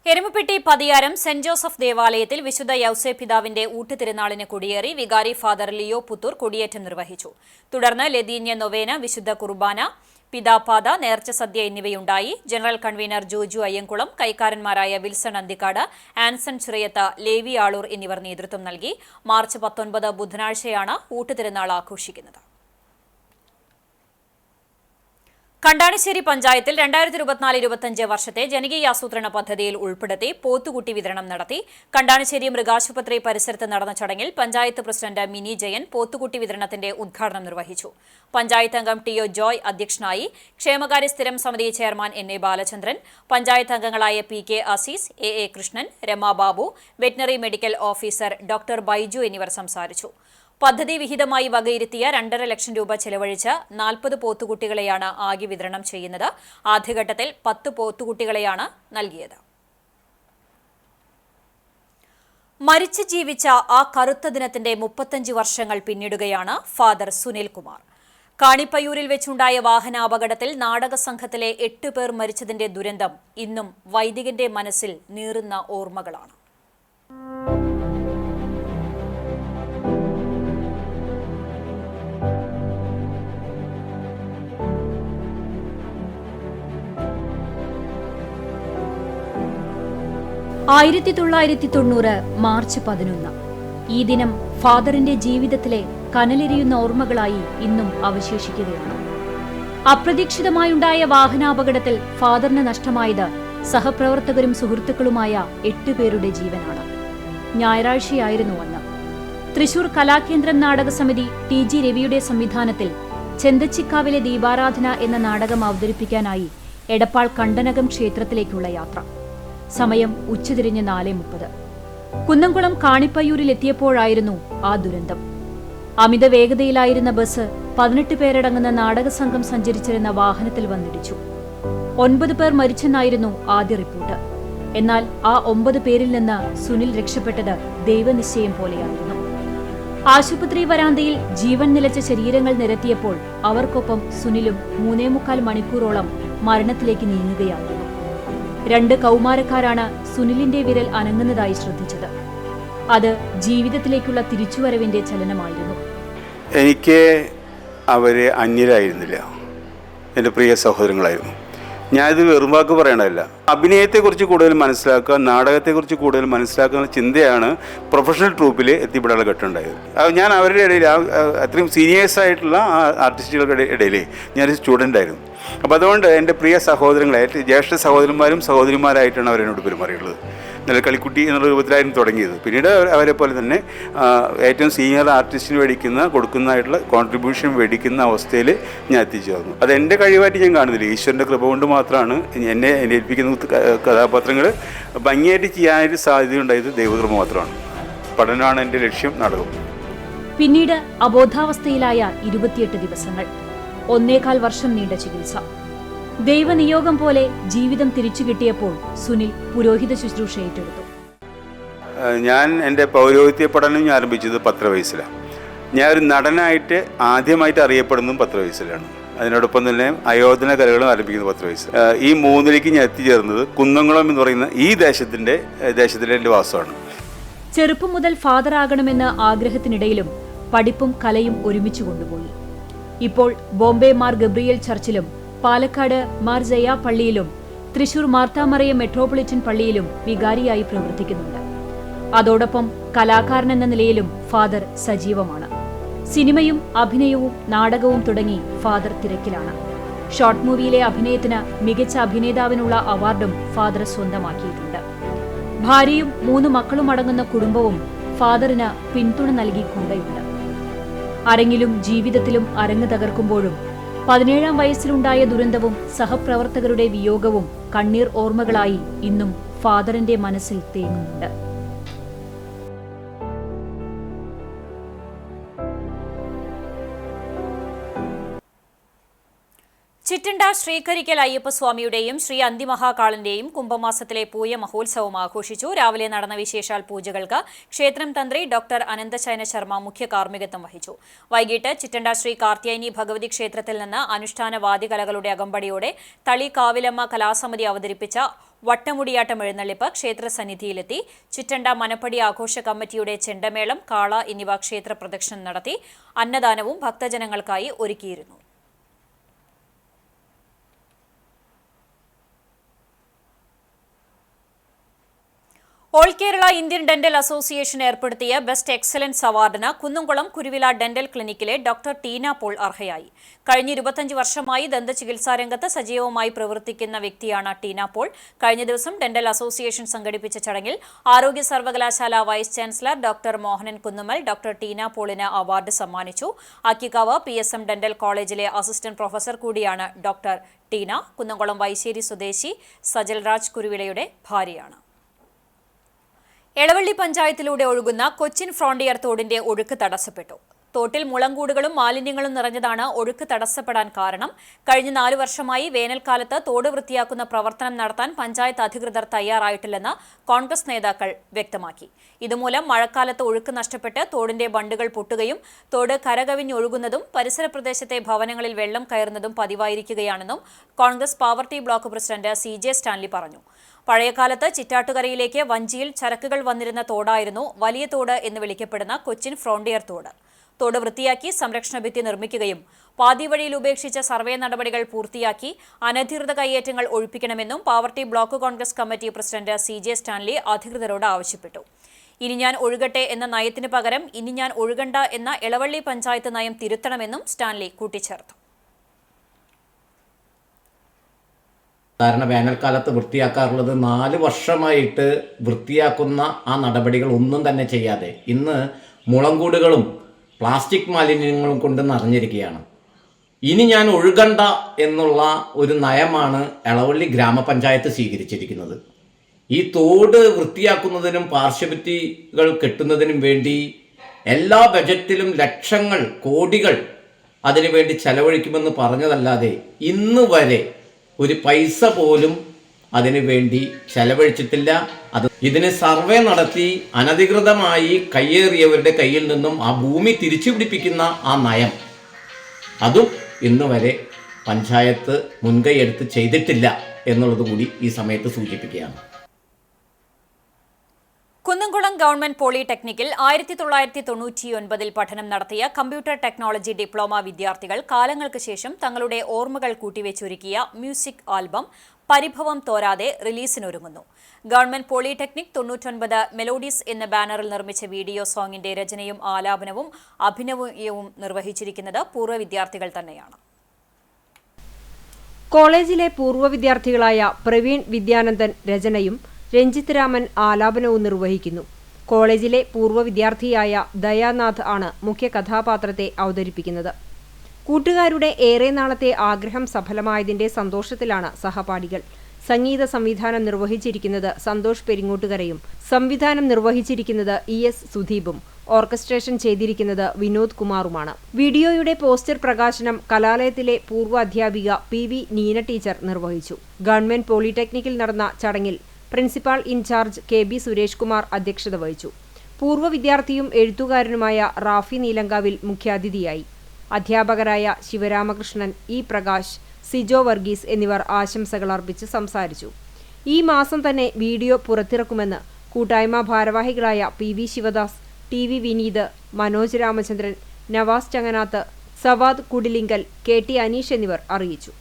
എരുമപ്പെട്ടി പതിയാരം സെന്റ് ജോസഫ് ദേവാലയത്തിൽ വിശുദ്ധ യൗസേ പിതാവിന്റെ ഊട്ടുതിരുനാളിന് കൊടിയേറി വികാരി ഫാദർ ലിയോ പുത്തൂർ കൊടിയേറ്റം നിർവഹിച്ചു. തുടർന്ന് ലതീന്യ നൊവേന, വിശുദ്ധ കുർബാന, പിതാപാത, നേർച്ച സദ്യ എന്നിവയുണ്ടായി. ജനറൽ കൺവീനർ ജോജു അയ്യങ്കുളം, കൈക്കാരന്മാരായ Wilson Anthikad, Anson Chirayath, Levi Aloor എന്നിവർ നേതൃത്വം നൽകി. മാർച്ച് 19 ബുധനാഴ്ചയാണ് ഊട്ടുതിരുനാൾ ആഘോഷിക്കുന്നത്. കണ്ടാണിശ്ശേരി പഞ്ചായത്തിൽ 2024-25 വർഷത്തെ ജനകീയാസൂത്രണ പദ്ധതിയിൽ ഉൾപ്പെടുത്തി പോത്തുകുട്ടി വിതരണം നടത്തി. കണ്ടാണിശ്ശേരി മൃഗാശുപത്രി പരിസരത്ത് നടന്ന ചടങ്ങിൽ പഞ്ചായത്ത് പ്രസിഡന്റ് മിനി ജയൻ പോത്തുകുട്ടി വിതരണത്തിന്റെ ഉദ്ഘാടനം നിർവഹിച്ചു. പഞ്ചായത്ത് അംഗം ടി.ഒ. ജോയ് അധ്യക്ഷനായി. ക്ഷേമകാര്യ സ്ഥിരം സമിതി ചെയർമാൻ N.A. ബാലചന്ദ്രൻ, പഞ്ചായത്ത് അംഗങ്ങളായ P.K. Azeez, A.A. Krishnan, Rama Babu, veterinary medical officer doctor Baiju എന്നിവർ സംസാരിച്ചു. പദ്ധതി വിഹിതമായി വകയിരുത്തിയ 2.5 ലക്ഷം രൂപ ചെലവഴിച്ച് 40 പോത്തുകുട്ടികളെയാണ് ആകെ വിതരണം ചെയ്യുന്നത്. ആദ്യഘട്ടത്തിൽ 10 പോത്തുകുട്ടികളെയാണ് നൽകിയത്. മരിച്ചു ജീവിച്ച ആ കറുത്ത ദിനത്തിന്റെ 35 വർഷങ്ങൾ പിന്നിടുകയാണ് ഫാദർ സുനിൽ കുമാർ. കാണിപ്പയ്യൂരിൽ വെച്ചുണ്ടായ വാഹനാപകടത്തിൽ നാടക സംഘത്തിലെ 8 പേർ മരിച്ചതിന്റെ ദുരന്തം ഇന്നും വൈദികന്റെ മനസ്സിൽ നീറുന്ന ഓർമ്മകളാണ്. ആയിരത്തി 1990 മാർച്ച് 11. ഈ ദിനം ഫാദറിന്റെ ജീവിതത്തിലെ കനലെരിയുന്ന ഓർമ്മകളായി ഇന്നും അവശേഷിക്കുകയാണ്. അപ്രതീക്ഷിതമായുണ്ടായ വാഹനാപകടത്തിൽ ഫാദറിന് നഷ്ടമായത് സഹപ്രവർത്തകരും സുഹൃത്തുക്കളുമായ 8 പേരുടെ ജീവനാണ്. ഞായറാഴ്ചയായിരുന്നു അന്ന്. തൃശൂർ കലാകേന്ദ്രം നാടകസമിതി TG രവിയുടെ സംവിധാനത്തിൽ ചെന്തച്ചിക്കാവിലെ ദീപാരാധന എന്ന നാടകം അവതരിപ്പിക്കാനായി എടപ്പാൾ കണ്ടനകം ക്ഷേത്രത്തിലേക്കുള്ള യാത്ര. സമയം ഉച്ചതിരിഞ്ഞ് 4:30. കുന്നംകുളം കാണിപ്പയ്യൂരിലെത്തിയപ്പോഴായിരുന്നു ആ ദുരന്തം. അമിത വേഗതയിലായിരുന്ന ബസ് 18 പേരടങ്ങുന്ന നാടകസംഘം സഞ്ചരിച്ചിരുന്ന വാഹനത്തിൽ വന്നിടിച്ചു. 9 പേർ മരിച്ചെന്നായിരുന്നു ആദ്യ റിപ്പോർട്ട്. എന്നാൽ ആ 9 പേരിൽ നിന്ന് സുനിൽ രക്ഷപ്പെട്ടത് ദൈവനിശ്ചയം പോലെയായിരുന്നു. ആശുപത്രി വരാന്തയിൽ ജീവൻ നിലച്ച ശരീരങ്ങൾ നിരത്തിയപ്പോൾ അവർക്കൊപ്പം സുനിലും 3.25 മണിക്കൂറോളം മരണത്തിലേക്ക് നീങ്ങുകയായിരുന്നു. 2 കൗമാരക്കാരാണ് സുനിലിന്റെ വിരൽ അനങ്ങുന്നതായി ശ്രദ്ധിച്ചത്. അത് ജീവിതത്തിലേക്കുള്ള തിരിച്ചുവരവിന്റെ ചലനമായിരുന്നു. എനിക്ക് അവരെ അന്യരായിരുന്നില്ല, എൻ്റെ പ്രിയ സഹോദരങ്ങളായിരുന്നു. ഞാനിത് വെറും വാക്ക് പറയണമല്ല. അഭിനയത്തെക്കുറിച്ച് കൂടുതൽ മനസ്സിലാക്കുക, നാടകത്തെക്കുറിച്ച് കൂടുതൽ മനസ്സിലാക്കുന്ന ചിന്തയാണ് പ്രൊഫഷണൽ ട്രൂപ്പിൽ എത്തിപ്പെടാനുള്ള ഘട്ടമുണ്ടായത്. ഞാൻ അവരുടെ ഇടയിൽ അത്രയും സീനിയേഴ്സായിട്ടുള്ള ആർട്ടിസ്റ്റുകളുടെ ഇടയിൽ ഞാനൊരു സ്റ്റുഡൻ്റായിരുന്നു. അപ്പോൾ അതുകൊണ്ട് എൻ്റെ പ്രിയ സഹോദരങ്ങളെ, ജ്യേഷ്ഠ സഹോദരന്മാരും സഹോദരിമാരായിട്ടാണ് അവരെന്നോട് പെരുമാറിയുള്ളത്. നല്ല കളിക്കുട്ടി എന്നുള്ള രൂപത്തിലായിരുന്നു തുടങ്ങിയത്. പിന്നീട് അവരെ പോലെ തന്നെ ഏറ്റവും സീനിയർ ആർട്ടിസ്റ്റിന് കൊടുക്കുന്നതായിട്ടുള്ള കോൺട്രിബ്യൂഷൻ മേടിക്കുന്ന അവസ്ഥയിൽ ഞാൻ എത്തിച്ചു തന്നു. അത് എൻ്റെ കഴിവായിട്ട് ഞാൻ കാണുന്നില്ല. ഈശ്വരൻ്റെ കൃപ കൊണ്ട് മാത്രമാണ് എന്നെ ഏൽപ്പിക്കുന്ന കഥാപാത്രങ്ങൾ ഭംഗിയായിട്ട് ചെയ്യാനായിട്ട് സാധ്യതയുണ്ടായത് ദൈവകൃപ മാത്രമാണ്. പഠനമാണ് എൻ്റെ ലക്ഷ്യം, നാടകം. പിന്നീട് അബോധാവസ്ഥയിലായ 28 ദിവസങ്ങൾ, 1.25 വർഷം നീണ്ട ചികിത്സ. ദൈവനിയോഗം പോലെ ജീവിതം തിരിച്ചു കിട്ടിയപ്പോൾ സുനിൽ പുരോഹിത ശുശ്രൂഷ ഏറ്റെടുത്തു. ഞാൻ എൻ്റെ പൗരോഹിത്യ പഠനം ആരംഭിച്ചത് 10 വയസ്സിലാണ്. ഞാൻ ഒരു നടനായിട്ട് ആദ്യമായിട്ട് അറിയപ്പെടുന്നതും 10 വയസ്സിലാണ്. അതിനോടൊപ്പം തന്നെ ആയോധന കലകളും ആരംഭിക്കുന്നത് 10 വയസ്സ്. ഈ 3ലേക്ക് ഞാൻ എത്തിച്ചേർന്നത് കുന്നംകുളം എന്ന് പറയുന്ന ഈ ദേശത്തിലെ എൻ്റെ വാസമാണ്. ചെറുപ്പം മുതൽ ഫാദർ ആകണമെന്ന ആഗ്രഹത്തിനിടയിലും പഠിപ്പും കലയും ഒരുമിച്ച് കൊണ്ടുപോയി. ഇപ്പോൾ ബോംബെ മാർ ഗബ്രിയേൽ ചർച്ചിലും പാലക്കാട് മാർ ജയ പള്ളിയിലും തൃശൂർ മാർത്താമറിയ മെട്രോപൊളിറ്റൻ പള്ളിയിലും വികാരിയായി പ്രവർത്തിക്കുന്നുണ്ട്. അതോടൊപ്പം കലാകാരനെന്ന നിലയിലും ഫാദർ സജീവമാണ്. സിനിമയും അഭിനയവും നാടകവും തുടങ്ങി ഫാദർ തിരക്കിലാണ്. ഷോർട്ട് മൂവിയിലെ അഭിനയത്തിന് മികച്ച അഭിനേതാവിനുള്ള അവാർഡും ഫാദർ സ്വന്തമാക്കിയിട്ടുണ്ട്. ഭാര്യയും 3 മക്കളും അടങ്ങുന്ന കുടുംബവും ഫാദറിന് പിന്തുണ നൽകി കൊണ്ടേയുണ്ട്. അരങ്ങിലും ജീവിതത്തിലും അരങ്ങ് തകർക്കുമ്പോഴും 17-ാം വയസ്സിലുണ്ടായ ദുരന്തവും സഹപ്രവർത്തകരുടെ വിയോഗവും കണ്ണീർ ഓർമ്മകളായി ഇന്നും ഫാദറിന്റെ മനസ്സിൽ തേങ്ങുന്നുണ്ട്. ചിറ്റണ്ട ശ്രീകരിക്കൽ അയ്യപ്പസ്വാമിയുടെയും ശ്രീ അന്തിമഹാകാളന്റെയും കുംഭമാസത്തിലെ പൂയ മഹോത്സവം ആഘോഷിച്ചു. രാവിലെ നടന്ന വിശേഷാൽ പൂജകൾക്ക് ക്ഷേത്രം തന്ത്രി ഡോക്ടർ അനന്തശയന ശർമ്മ മുഖ്യ കാർമ്മികത്വം വഹിച്ചു. വൈകിട്ട് ചിറ്റണ്ട ശ്രീ കാർത്യായനി ഭഗവതി ക്ഷേത്രത്തിൽ നിന്ന് അനുഷ്ഠാന വാദ്യകലകളുടെ അകമ്പടിയോടെ തളി കാവിലമ്മ കലാസമിതി അവതരിപ്പിച്ച വട്ടമുടിയാട്ടം എഴുന്നള്ളിപ്പ് ക്ഷേത്രസന്നിധിയിലെത്തി. ചിറ്റണ്ട മനപ്പടി ആഘോഷ കമ്മിറ്റിയുടെ ചെണ്ടമേളം, കാള എന്നിവ ക്ഷേത്ര പ്രദക്ഷിണം നടത്തി. അന്നദാനവും ഭക്തജനങ്ങൾക്കായി ഒരുക്കിയിരുന്നു. All Kerala Indian dental association ഏർപ്പെടുത്തിയ ബെസ്റ്റ് എക്സലൻസ് അവാർഡിന് കുന്നംകുളം കുരുവില ഡെന്റൽ ക്ലിനിക്കിലെ ഡോക്ടർ ടീന പോൾ അർഹയായി. കഴിഞ്ഞ 25 വർഷമായി ദന്തചികിത്സാരംഗത്ത് സജീവമായി പ്രവർത്തിക്കുന്ന വ്യക്തിയാണ് ടീന പോൾ. കഴിഞ്ഞ ദിവസം ഡെന്റൽ അസോസിയേഷൻ സംഘടിപ്പിച്ച ചടങ്ങിൽ ആരോഗ്യ സർവകലാശാല vice chancellor doctor Mohanan Kunnummal doctor Teena പോളിന് അവാർഡ് സമ്മാനിച്ചു. ആക്കിക്കാവ് PSM ഡെന്റൽ കോളേജിലെ അസിസ്റ്റന്റ് പ്രൊഫസർ കൂടിയാണ് ഡോക്ടർ ടീന. കുന്നംകുളം വൈശ്ശേരി സ്വദേശി സജൽരാജ് കുരുവിലയുടെ ഭാര്യയാണ്. എളവള്ളി പഞ്ചായത്തിലൂടെ ഒഴുകുന്ന കൊച്ചിൻ ഫ്രോണ്ടിയർ തോടിന്റെ ഒഴുക്ക് തടസ്സപ്പെട്ടു. തോട്ടിൽ മുളങ്കൂടുകളും മാലിന്യങ്ങളും നിറഞ്ഞതാണ് ഒഴുക്ക് തടസ്സപ്പെടാൻ കാരണം. കഴിഞ്ഞ 4 വർഷമായി വേനൽക്കാലത്ത് തോട് വൃത്തിയാക്കുന്ന പ്രവർത്തനം നടത്താൻ പഞ്ചായത്ത് അധികൃതർ തയ്യാറായിട്ടില്ലെന്ന് കോൺഗ്രസ് നേതാക്കൾ വ്യക്തമാക്കി. ഇതുമൂലം മഴക്കാലത്ത് ഒഴുക്ക് നഷ്ടപ്പെട്ട് തോടിന്റെ ബണ്ടുകൾ പൊട്ടുകയും തോട് കരകവിഞ്ഞൊഴുകുന്നതും പരിസര പ്രദേശത്തെ ഭവനങ്ങളിൽ വെള്ളം കയറുന്നതും പതിവായിരിക്കുകയാണെന്നും Congress Pavaratty block president CJ Stanley പറഞ്ഞു. പഴയകാലത്ത് ചിറ്റാട്ടുകരയിലേക്ക് വഞ്ചിയിൽ ചരക്കുകൾ വന്നിരുന്ന തോടായിരുന്നു വലിയ തോട് എന്ന് വിളിക്കപ്പെടുന്ന കൊച്ചിൻ ഫ്രോണ്ടിയർ തോട്. തോട് വൃത്തിയാക്കി സംരക്ഷണ ഭിത്തി നിർമ്മിക്കുകയും പാതി വഴിയിൽ ഉപേക്ഷിച്ച സർവേ നടപടികൾ പൂർത്തിയാക്കി അനധികൃത കയ്യേറ്റങ്ങൾ ഒഴിപ്പിക്കണമെന്നും Pavaratty block Congress committee president CJ Stanley അധികൃതരോട് ആവശ്യപ്പെട്ടു. ഇനി ഞാൻ ഒഴുകട്ടെ എന്ന നയത്തിന് പകരം ഇനി ഞാൻ ഒഴുകണ്ട എന്ന എളവള്ളി പഞ്ചായത്ത് നയം തിരുത്തണമെന്നും സ്റ്റാൻലി കൂട്ടിച്ചേർത്തു. സാധാരണ വേനൽക്കാലത്ത് വൃത്തിയാക്കാറുള്ളത് 4 വർഷമായിട്ട് വൃത്തിയാക്കുന്ന ആ നടപടികൾ ഒന്നും തന്നെ ചെയ്യാതെ ഇന്ന് മുളങ്കൂടുകളും പ്ലാസ്റ്റിക് മാലിന്യങ്ങളും കൊണ്ട് നിറഞ്ഞിരിക്കുകയാണ്. ഇനി ഞാൻ ഒഴുകണ്ട എന്നുള്ള ഒരു നയമാണ് എളവള്ളി ഗ്രാമപഞ്ചായത്ത് സ്വീകരിച്ചിരിക്കുന്നത്. ഈ തോട് വൃത്തിയാക്കുന്നതിനും പാർശ്വഭിത്തികൾ കെട്ടുന്നതിനും വേണ്ടി എല്ലാ ബജറ്റിലും ലക്ഷങ്ങൾ കോടികൾ അതിനുവേണ്ടി ചെലവഴിക്കുമെന്ന് പറഞ്ഞതല്ലാതെ ഇന്ന് വരെ ഒരു പൈസ പോലും അതിനു വേണ്ടി ചെലവഴിച്ചിട്ടില്ല. ഇതിന് സർവേ നടത്തി അനധികൃതമായി കയ്യേറിയവരുടെ കയ്യിൽ നിന്നും ആ ഭൂമി തിരിച്ചു പിടിപ്പിക്കുന്ന ആ നയം അതും ഇന്ന് വരെ പഞ്ചായത്ത് മുൻകൈയെടുത്ത് ചെയ്തിട്ടില്ല എന്നുള്ളത് കൂടി ഈ സമയത്ത് സൂചിപ്പിക്കുകയാണ്. കുന്നംകുളം ഗവൺമെന്റ് പോളിടെക്നിക്കിൽ 1999 പഠനം നടത്തിയ കമ്പ്യൂട്ടർ ടെക്നോളജി ഡിപ്ലോമ വിദ്യാർത്ഥികൾ കാലങ്ങൾക്ക് ശേഷം തങ്ങളുടെ ഓർമ്മകൾ കൂട്ടിവെച്ചൊരുക്കിയ മ്യൂസിക് ആൽബം പരിഭവം തോരാതെ റിലീസിനൊരുങ്ങുന്നു. ഗവൺമെന്റ് പോളിടെക്നിക് 99 മെലോഡീസ് എന്ന ബാനറിൽ നിർമ്മിച്ച വീഡിയോ സോങ്ങിന്റെ രചനയും ആലാപനവും അഭിനയവും നിർവഹിച്ചിരിക്കുന്നത് പൂർവ്വ വിദ്യാർത്ഥികൾ തന്നെയാണ്. കോളേജിലെ പൂർവ്വ വിദ്യാർത്ഥികളായ പ്രവീൺ വിദ്യാനന്ദൻ രചനയും രഞ്ജിത്ത് രാമൻ ആലാപനവും നിർവഹിക്കുന്നു. കോളേജിലെ പൂർവ്വ വിദ്യാർത്ഥിയായ ദയാനാഥ് ആണ് മുഖ്യ കഥാപാത്രത്തെ അവതരിപ്പിക്കുന്നത്. കൂട്ടുകാരുടെ ഏറെ നാളത്തെ ആഗ്രഹം സഫലമായതിന്റെ സന്തോഷത്തിലാണ് സഹപാഠികൾ. സംഗീത സംവിധാനം നിർവഹിച്ചിരിക്കുന്നത് സന്തോഷ് പെരിങ്ങോട്ടുകരയും സംവിധാനം നിർവഹിച്ചിരിക്കുന്നത് ES സുധീപും ഓർക്കസ്ട്രേഷൻ ചെയ്തിരിക്കുന്നത് വിനോദ് കുമാറുമാണ്. വീഡിയോയുടെ പോസ്റ്റർ പ്രകാശനം കലാലയത്തിലെ പൂർവ്വ അധ്യാപിക PV നീന ടീച്ചർ നിർവഹിച്ചു. ഗവൺമെന്റ് പോളിടെക്നിക്കിൽ നടന്ന ചടങ്ങിൽ principal in charge KB Suresh Kumar അധ്യക്ഷത വഹിച്ചു. പൂർവ്വ വിദ്യാർത്ഥിയും എഴുത്തുകാരനുമായ റാഫി നീലങ്കാവിൽ മുഖ്യാതിഥിയായി. അധ്യാപകരായ ശിവരാമകൃഷ്ണൻ, E പ്രകാശ്, സിജോ വർഗീസ് എന്നിവർ ആശംസകൾ അർപ്പിച്ച് സംസാരിച്ചു. ഈ മാസം തന്നെ വീഡിയോ പുറത്തിറക്കുമെന്ന് കൂട്ടായ്മ ഭാരവാഹികളായ PV Sivadas, TV Vineeth, Manoj Ramachandran, Nawaz ചങ്ങനാത്ത്, Savad കുടിലിങ്കൽ, KT Aneesh എന്നിവർ അറിയിച്ചു.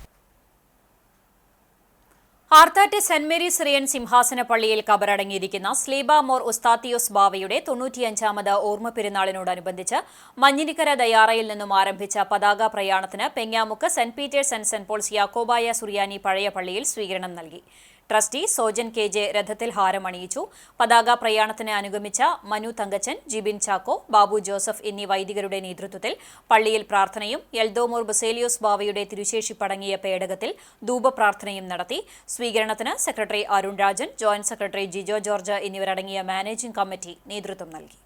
ആർത്താറ്റ് സെന്റ് മേരീസ് സിറിയൻ സിംഹാസന പള്ളിയിൽ കബറടങ്ങിയിരിക്കുന്ന സ്ലീബ മോർ ഉസ്താത്തിയോസ് ബാവയുടെ 95ാമത് ഓർമ്മ പെരുന്നാളിനോടനുബന്ധിച്ച് മഞ്ഞിനിക്കര ദയാറയിൽ നിന്നും ആരംഭിച്ച പതാക പ്രയാണത്തിന് Pengamuck saint Peter's and saint Paul's യാക്കോബായ സുറിയാനി പഴയ പള്ളിയിൽ സ്വീകരണം നൽകി. ട്രസ്റ്റി സോജൻ KJ രഥത്തിൽ ഹാരമണിയിച്ചു. പതാക പ്രയാണത്തിന് അനുഗമിച്ച മനു തങ്കച്ചൻ, ജിബിൻ ചാക്കോ, ബാബു ജോസഫ് എന്നീ വൈദികരുടെ നേതൃത്വത്തിൽ പള്ളിയിൽ പ്രാർത്ഥനയും എൽദോമോർ ബസേലിയോസ് ബാവയുടെ തിരുശേഷിപ്പടങ്ങിയ പേടകത്തിൽ ധൂപപ്രാർത്ഥനയും നടത്തി. സ്വീകരണത്തിന് secretary Arun Rajan, joint secretary Jijo George എന്നിവരടങ്ങിയ മാനേജിംഗ് കമ്മിറ്റി നേതൃത്വം നൽകി.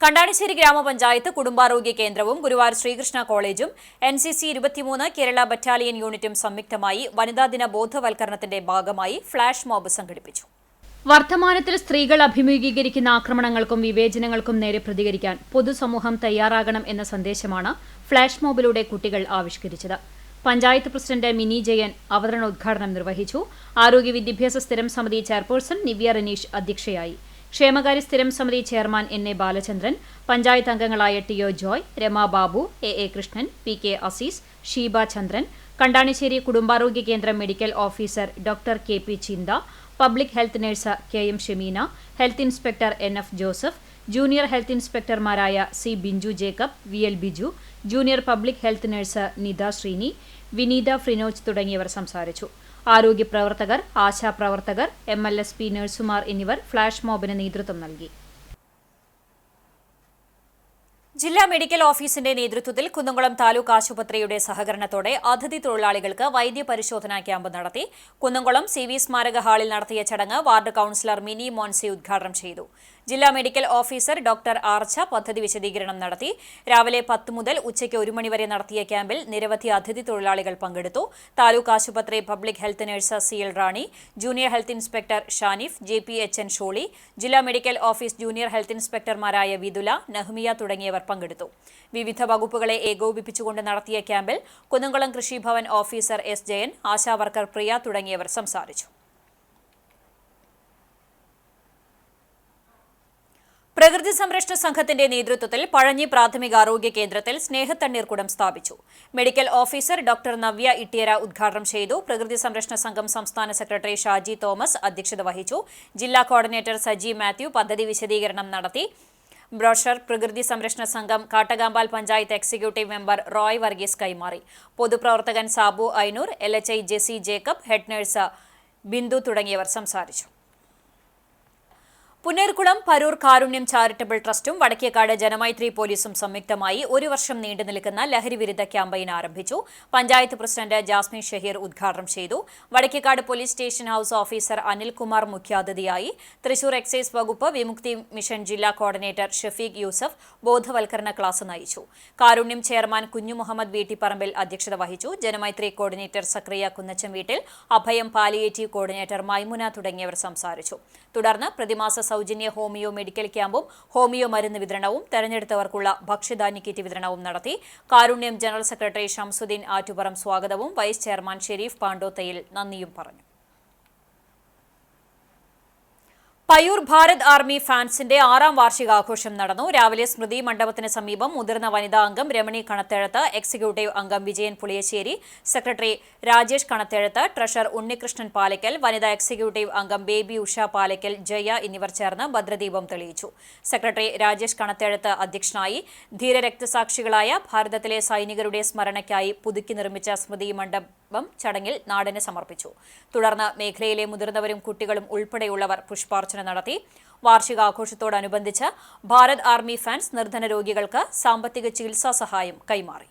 കണ്ടാണിശ്ശേരി ഗ്രാമപഞ്ചായത്ത് കുടുംബാരോഗ്യ കേന്ദ്രവും ഗുരുവായൂർ ശ്രീകൃഷ്ണ കോളേജും NCC 23 കേരള ബറ്റാലിയൻ യൂണിറ്റും സംയുക്തമായി വനിതാ ദിന ബോധവൽക്കരണത്തിന്റെ ഭാഗമായി ഫ്ളാഷ് മോബ് സംഘടിപ്പിച്ചു. വർത്തമാനത്തിൽ സ്ത്രീകൾ അഭിമുഖീകരിക്കുന്ന ആക്രമണങ്ങൾക്കും വിവേചനങ്ങൾക്കും നേരെ പ്രതികരിക്കാൻ പൊതുസമൂഹം തയ്യാറാകണം എന്ന സന്ദേശമാണ് ഫ്ളാഷ് മോബിലൂടെ കുട്ടികൾ ആവിഷ്കരിച്ചത്. പഞ്ചായത്ത് പ്രസിഡന്റ് മിനി ജയൻ അവതരണോദ്ഘാടനം നിർവഹിച്ചു. ആരോഗ്യ വിദ്യാഭ്യാസ സ്ഥിരം സമിതി ചെയർപേഴ്സൺ നിവ്യ റനീഷ് അധ്യക്ഷയായി. ക്ഷേമകാര്യ സ്ഥിരം സമിതി ചെയർമാൻ NA ബാലചന്ദ്രൻ, പഞ്ചായത്ത് അംഗങ്ങളായ TO Joy, Rama Babu, AA Krishnan, PK Azeez, Sheeba ചന്ദ്രൻ, കണ്ടാണിശ്ശേരി കുടുംബാരോഗ്യ കേന്ദ്രം medical officer doctor KP Chintha, public health nurse KM Shemeena, health inspector NF Joseph, junior health ഇൻസ്പെക്ടർമാരായ C Binchu Jacob, VL Biju, junior public health nurse Nitha Sreeni, Vineetha Frinoj തുടങ്ങിയവർ സംസാരിച്ചു. ആരോഗ്യ പ്രവർത്തകർ, ആശാപ്രവർത്തകർ, MLSP നഴ്സുമാർ എന്നിവർ ഫ്ളാഷ് മോബിന് നേതൃത്വം നൽകി. ജില്ലാ മെഡിക്കൽ ഓഫീസിന്റെ നേതൃത്വത്തിൽ കുന്നംകുളം താലൂക്ക് ആശുപത്രിയുടെ സഹകരണത്തോടെ അതിഥി തൊഴിലാളികൾക്ക് വൈദ്യപരിശോധനാ ക്യാമ്പ് നടത്തി. കുന്നംകുളം CV സ്മാരക ഹാളിൽ നടത്തിയ ചടങ്ങ് വാർഡ് കൌൺസിലർ മിനി മോൻസി ഉദ്ഘാടനം ചെയ്തു. ജില്ലാ മെഡിക്കൽ ഓഫീസർ ഡോക്ടർ ആർച്ച പദ്ധതി വിശദീകരണം നടത്തി. രാവിലെ 10 മുതൽ ഉച്ചയ്ക്ക് 1 മണിവരെ നടത്തിയ ക്യാമ്പിൽ നിരവധി അതിഥി തൊഴിലാളികൾ പങ്കെടുത്തു. താലൂക്ക് ആശുപത്രി public health nurse CL Rani, junior health inspector Shanif, JPHN Sholy, ജില്ലാ മെഡിക്കൽ ഓഫീസ് ജൂനിയർ ഹെൽത്ത് ഇൻസ്പെക്ടർമാരായ വിദുല, നഹ്മിയ തുടങ്ങിയവർ പങ്കെടുത്തു. വിവിധ വകുപ്പുകളെ ഏകോപിപ്പിച്ചുകൊണ്ട് നടത്തിയ ക്യാമ്പിൽ കുന്നംകുളം കൃഷിഭവൻ ഓഫീസർ S ജയൻ, ആശാവർക്കർ പ്രിയ തുടങ്ങിയവർ സംസാരിച്ചു. പ്രകൃതി സംരക്ഷണ സംഘത്തിന്റെ നേതൃത്വത്തിൽ പഴഞ്ഞി പ്രാഥമികാരോഗ്യ കേന്ദ്രത്തിൽ സ്നേഹത്തണ്ണീർക്കുടം സ്ഥാപിച്ചു. മെഡിക്കൽ ഓഫീസർ ഡോക്ടർ നവ്യ ഇട്ടിയര ഉദ്ഘാടനം ചെയ്തു. പ്രകൃതി സംരക്ഷണ സംഘം സംസ്ഥാന സെക്രട്ടറി ഷാജി തോമസ് അധ്യക്ഷത വഹിച്ചു. ജില്ലാ കോർഡിനേറ്റർ സജി മാത്യു പദ്ധതി വിശദീകരണം നടത്തി. ബ്രോഷർ പ്രകൃതി സംരക്ഷണ സംഘം Kattakampal panchayat executive member Roy Varghese കൈമാറി. പൊതുപ്രവർത്തകൻ Sabu Ainoor, LHI Jessy Jacob, head nurse Bindu തുടങ്ങിയവർ സംസാരിച്ചു. പുന്നേർകുളം പരൂർ കാരുണ്യം ചാരിറ്റബിൾ ട്രസ്റ്റും വടക്കേക്കാട് ജനമൈത്രി പോലീസും സംയുക്തമായി 1 വർഷം നീണ്ടു നിൽക്കുന്ന ലഹരിവിരുദ്ധ ക്യാമ്പയിൻ ആരംഭിച്ചു. പഞ്ചായത്ത് പ്രസിഡന്റ് ജാസ്മിൻ ഷഹീർ ഉദ്ഘാടനം ചെയ്തു. Vadakkekad police station house officer Anilkumar മുഖ്യാതിഥിയായി. തൃശൂർ എക്സൈസ് വകുപ്പ് വിമുക്തി മിഷൻ ജില്ലാ കോർഡിനേറ്റർ ഷഫീഖ് യൂസഫ് ബോധവൽക്കരണ ക്ലാസ് നയിച്ചു. കാരുണ്യം ചെയർമാൻ കുഞ്ഞു മുഹമ്മദ് വീട്ടിപ്പറമ്പിൽ അധ്യക്ഷത വഹിച്ചു. ജനമൈത്രി കോർഡിനേറ്റർ സക്രിയ കുന്നച്ചൻ വീട്ടിൽ, അഭയം പാലിയേറ്റീവ് കോർഡിനേറ്റർ മൈമുന തുടങ്ങിയവർ സംസാരിച്ചു. തുടർന്ന് പ്രതിമാസ സൗജന്യ ഹോമിയോ മെഡിക്കൽ ക്യാമ്പും ഹോമിയോ മരുന്ന് വിതരണവും തെരഞ്ഞെടുത്തവർക്കുള്ള ഭക്ഷ്യധാന്യ കിറ്റ് വിതരണവും നടത്തി. കാരുണ്യം ജനറൽ സെക്രട്ടറി ഷംസുദ്ദീൻ ആറ്റുപറം സ്വാഗതവും വൈസ് ചെയർമാൻ ഷെരീഫ് പാണ്ടോത്തയിൽ നന്ദിയും പറഞ്ഞു. പയ്യൂർ ഭാരത് ആർമി ഫാൻസിന്റെ 6ാം വാർഷികാഘോഷം നടന്നു. രാവിലെ സ്മൃതി മണ്ഡപത്തിന് സമീപം മുതിർന്ന വനിതാ അംഗം രമണി കണത്തെഴുത്ത്, എക്സിക്യൂട്ടീവ് അംഗം വിജയൻ പുളിയശ്ശേരി, സെക്രട്ടറി രാജേഷ് കണത്തെഴുത്ത്, ട്രഷറർ ഉണ്ണികൃഷ്ണൻ പാലക്കൽ, വനിതാ എക്സിക്യൂട്ടീവ് അംഗം ബേബി ഉഷ പാലക്കൽ, ജയ എന്നിവർ ചേർന്ന് ഭദ്രദീപം തെളിയിച്ചു. സെക്രട്ടറി രാജേഷ് കണത്തെഴുത്ത് അധ്യക്ഷനായി. ധീരരക്തസാക്ഷികളായ ഭാരതത്തിലെ സൈനികരുടെ സ്മരണയ്ക്കായി പുതുക്കി നിർമ്മിച്ച സ്മൃതി മണ്ഡപം ചടങ്ങിൽ നാടിന് സമർപ്പിച്ചു. തുടർന്ന് മേഖലയിലെ മുതിർന്നവരും കുട്ടികളും ഉൾപ്പെടെയുള്ളവർ പുഷ്പാർച്ചന നടത്തി. വാർഷികാഘോഷത്തോടനുബന്ധിച്ച് ഭാരത് ആർമി ഫാൻസ് നിർധന രോഗികൾക്ക് സാമ്പത്തിക ചികിത്സാ സഹായം കൈമാറി.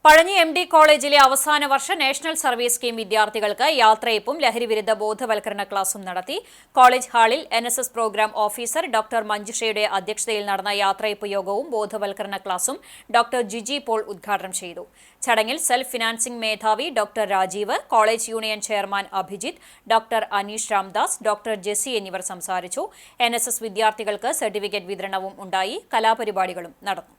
പഴഞ്ഞി MD കോളേജിലെ അവസാന വർഷ നാഷണൽ സർവീസ് സ്കീം വിദ്യാർത്ഥികൾക്ക് യാത്രയപ്പും ലഹരിവിരുദ്ധ ബോധവൽക്കരണ ക്ലാസും നടത്തി. കോളേജ് ഹാളിൽ NSS പ്രോഗ്രാം ഓഫീസർ ഡോക്ടർ മഞ്ജുഷയുടെ അധ്യക്ഷതയിൽ നടന്ന യാത്രയപ്പ് യോഗവും ബോധവൽക്കരണ ക്ലാസും ഡോക്ടർ ജിജി പോൾ ഉദ്ഘാടനം ചെയ്തു. ചടങ്ങിൽ സെൽഫ് ഫിനാൻസിംഗ് മേധാവി doctor Rajeev, college union chairman Abhijith, doctor Aneesh Ramdas, doctor Jessy എന്നിവർ സംസാരിച്ചു. NSS വിദ്യാർത്ഥികൾക്ക് സർട്ടിഫിക്കറ്റ് വിതരണവും ഉണ്ടായി. കലാപരിപാടികളും നടന്നു.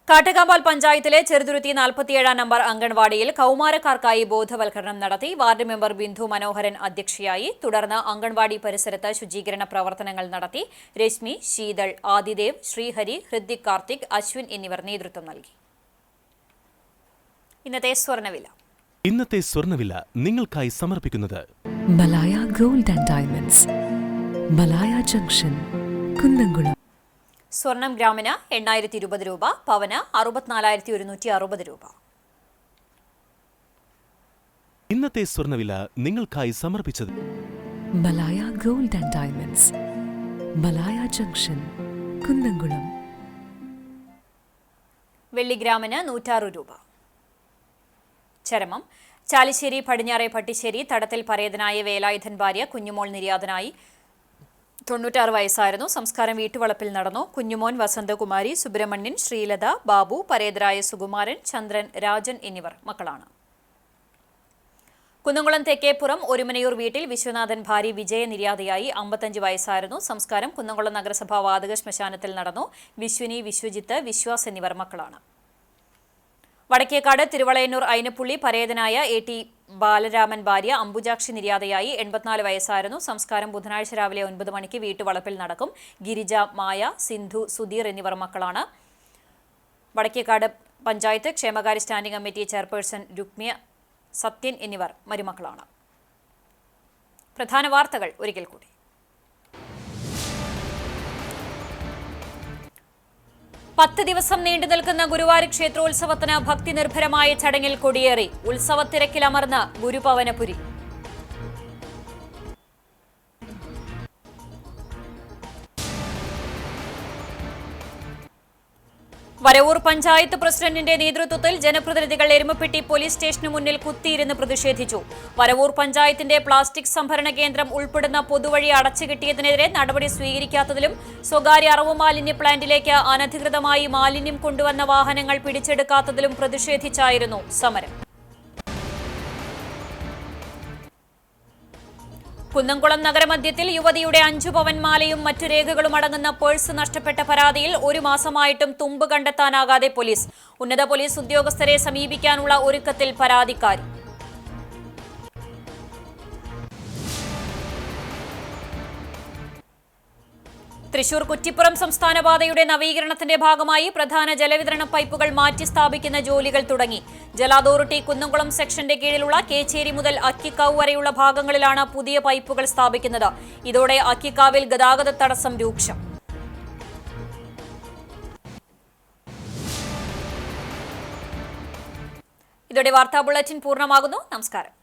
കാട്ടകാമ്പാൽ പഞ്ചായത്തിലെ ചെറുതുരുത്തി 47 നമ്പർ അംഗൻവാടിയിൽ കൌമാരക്കാർക്കായി ബോധവൽക്കരണം നടത്തി. വാർഡ് മെമ്പർ ബിന്ദു മനോഹരൻ അധ്യക്ഷയായി. തുടർന്ന് അംഗൻവാടി പരിസരത്ത് ശുചീകരണ പ്രവർത്തനങ്ങൾ നടത്തി. രശ്മി, ശീതൾ, ആദിദേവ്, ശ്രീഹരി, ഹൃദിക്, കാർത്തിക്, അശ്വിൻ എന്നിവർ നേതൃത്വം നൽകി. ഇന്നത്തെ സ്വർണ്ണവില നിങ്ങൾക്കായി സമർപ്പിക്കുന്നത് Malaya gold and diamonds, Malaya junction, Kunnamkulam. സ്വർണം ഗ്രാമിന് 8,020 രൂപ, പവന് 64,160 രൂപ. ഇന്നത്തെ സ്വർണ്ണവില നിങ്ങൾക്കായി സമർപ്പിച്ചത് Malaya gold and diamonds, Malaya junction, Kunnamkulam. വെള്ളി ഗ്രാമിന് 106 രൂപ. ചരമം ചാലിശ്ശേരി പടിഞ്ഞാറെ പട്ടിശ്ശേരി തടത്തിൽ പരേതനായ വേലായുധൻ ഭാര്യ കുഞ്ഞുമോൾ നിര്യാതനായി. 96 വയസ്സായിരുന്നു. സംസ്കാരം വീട്ടുവളപ്പിൽ നടന്നു. കുഞ്ഞുമോൻ വസന്തകുമാരി, സുബ്രഹ്മണ്യൻ, ശ്രീലത, ബാബു, പരേതരായ സുകുമാരൻ, ചന്ദ്രൻ, രാജൻ എന്നിവർ മക്കളാണ്. കുന്നംകുളം തെക്കേപ്പുറം ഒരുമനയൂർ വീട്ടിൽ വിശ്വനാഥൻ ഭാര്യ വിജയ നിര്യാതയായി. 55 വയസ്സായിരുന്നു. സംസ്കാരം കുന്നംകുളം നഗരസഭാ വാതക ശ്മശാനത്തിൽ നടന്നു. വിശ്വനി, വിശ്വജിത്ത്, വിശ്വാസ് എന്നിവർ മക്കളാണ്. വടക്കേക്കാട് തിരുവളയന്നൂർ അയിനപ്പുള്ളി പരേതനായ AT ബാലരാമൻ ഭാര്യ അംബുജാക്ഷി നിര്യാതയായി. 84 വയസ്സായിരുന്നു. സംസ്കാരം ബുധനാഴ്ച രാവിലെ 9 മണിക്ക് വീട്ടുവളപ്പിൽ നടക്കും. ഗിരിജ, മായ, സിന്ധു, സുധീർ എന്നിവർ മക്കളാണ്. വടക്കേക്കാട് പഞ്ചായത്ത് ക്ഷേമകാര്യ standing committee chairperson Rukmiya, Sathyan എന്നിവർ മരുമക്കളാണ്. പ്രധാന വാർത്തകൾ ഒരിക്കൽ കൂടി. 10 ദിവസം നീണ്ടു നിൽക്കുന്ന ഗുരുവായൂർ ക്ഷേത്രോത്സവത്തിന് ഭക്തിനിർഭരമായ ചടങ്ങിൽ കൊടിയേറി. ഉത്സവത്തിരക്കിലമർന്ന ഗുരുപവനപുരി. വരവൂർ പഞ്ചായത്ത് പ്രസിഡന്റിന്റെ നേതൃത്വത്തിൽ ജനപ്രതിനിധികൾ എരുമപ്പെട്ടി പോലീസ് സ്റ്റേഷന് മുന്നിൽ കുത്തിയിരുന്ന് പ്രതിഷേധിച്ചു. വരവൂർ പഞ്ചായത്തിന്റെ പ്ലാസ്റ്റിക് സംഭരണ കേന്ദ്രം ഉൾപ്പെടുന്ന പൊതുവഴി അടച്ചുകെട്ടിയതിനെതിരെ നടപടി സ്വീകരിക്കാത്തതിലും സ്വകാര്യ അറവു മാലിന്യ പ്ലാന്റിലേക്ക് അനധികൃതമായി മാലിന്യം കൊണ്ടുവന്ന വാഹനങ്ങൾ പിടിച്ചെടുക്കാത്തതിലും പ്രതിഷേധിച്ചായിരുന്നു സമരം. കുന്നംകുളം നഗരമധ്യത്തിൽ യുവതിയുടെ 5 പവൻ മാലയും മറ്റു രേഖകളും അടങ്ങുന്ന പേഴ്സ് നഷ്ടപ്പെട്ട പരാതിയിൽ 1 മാസമായിട്ടും തുമ്പ് കണ്ടെത്താനാകാതെ പോലീസ്. ഉന്നത പോലീസ് ഉദ്യോഗസ്ഥരെ സമീപിക്കാനുള്ള ഒരുക്കത്തിൽ പരാതിക്കാരി. തൃശൂർ കുറ്റിപ്പുറം സംസ്ഥാന പാതയുടെ നവീകരണത്തിന്റെ ഭാഗമായി പ്രധാന ജലവിതരണ പൈപ്പുകൾ മാറ്റി സ്ഥാപിക്കുന്ന ജോലികൾ തുടങ്ങി. ജല അതോറിറ്റി കുന്നംകുളം സെക്ഷന്റെ കീഴിലുള്ള കേച്ചേരി മുതൽ അക്കിക്കാവ് വരെയുള്ള ഭാഗങ്ങളിലാണ് പുതിയ പൈപ്പുകൾ സ്ഥാപിക്കുന്നത്. ഇതോടെ അക്കിക്കാവിൽ ഗതാഗത തടസ്സം രൂക്ഷം. ഇതോടെ വാർത്താ ബുള്ളറ്റിൻ പൂർണ്ണമാകുന്നു. നമസ്കാരം.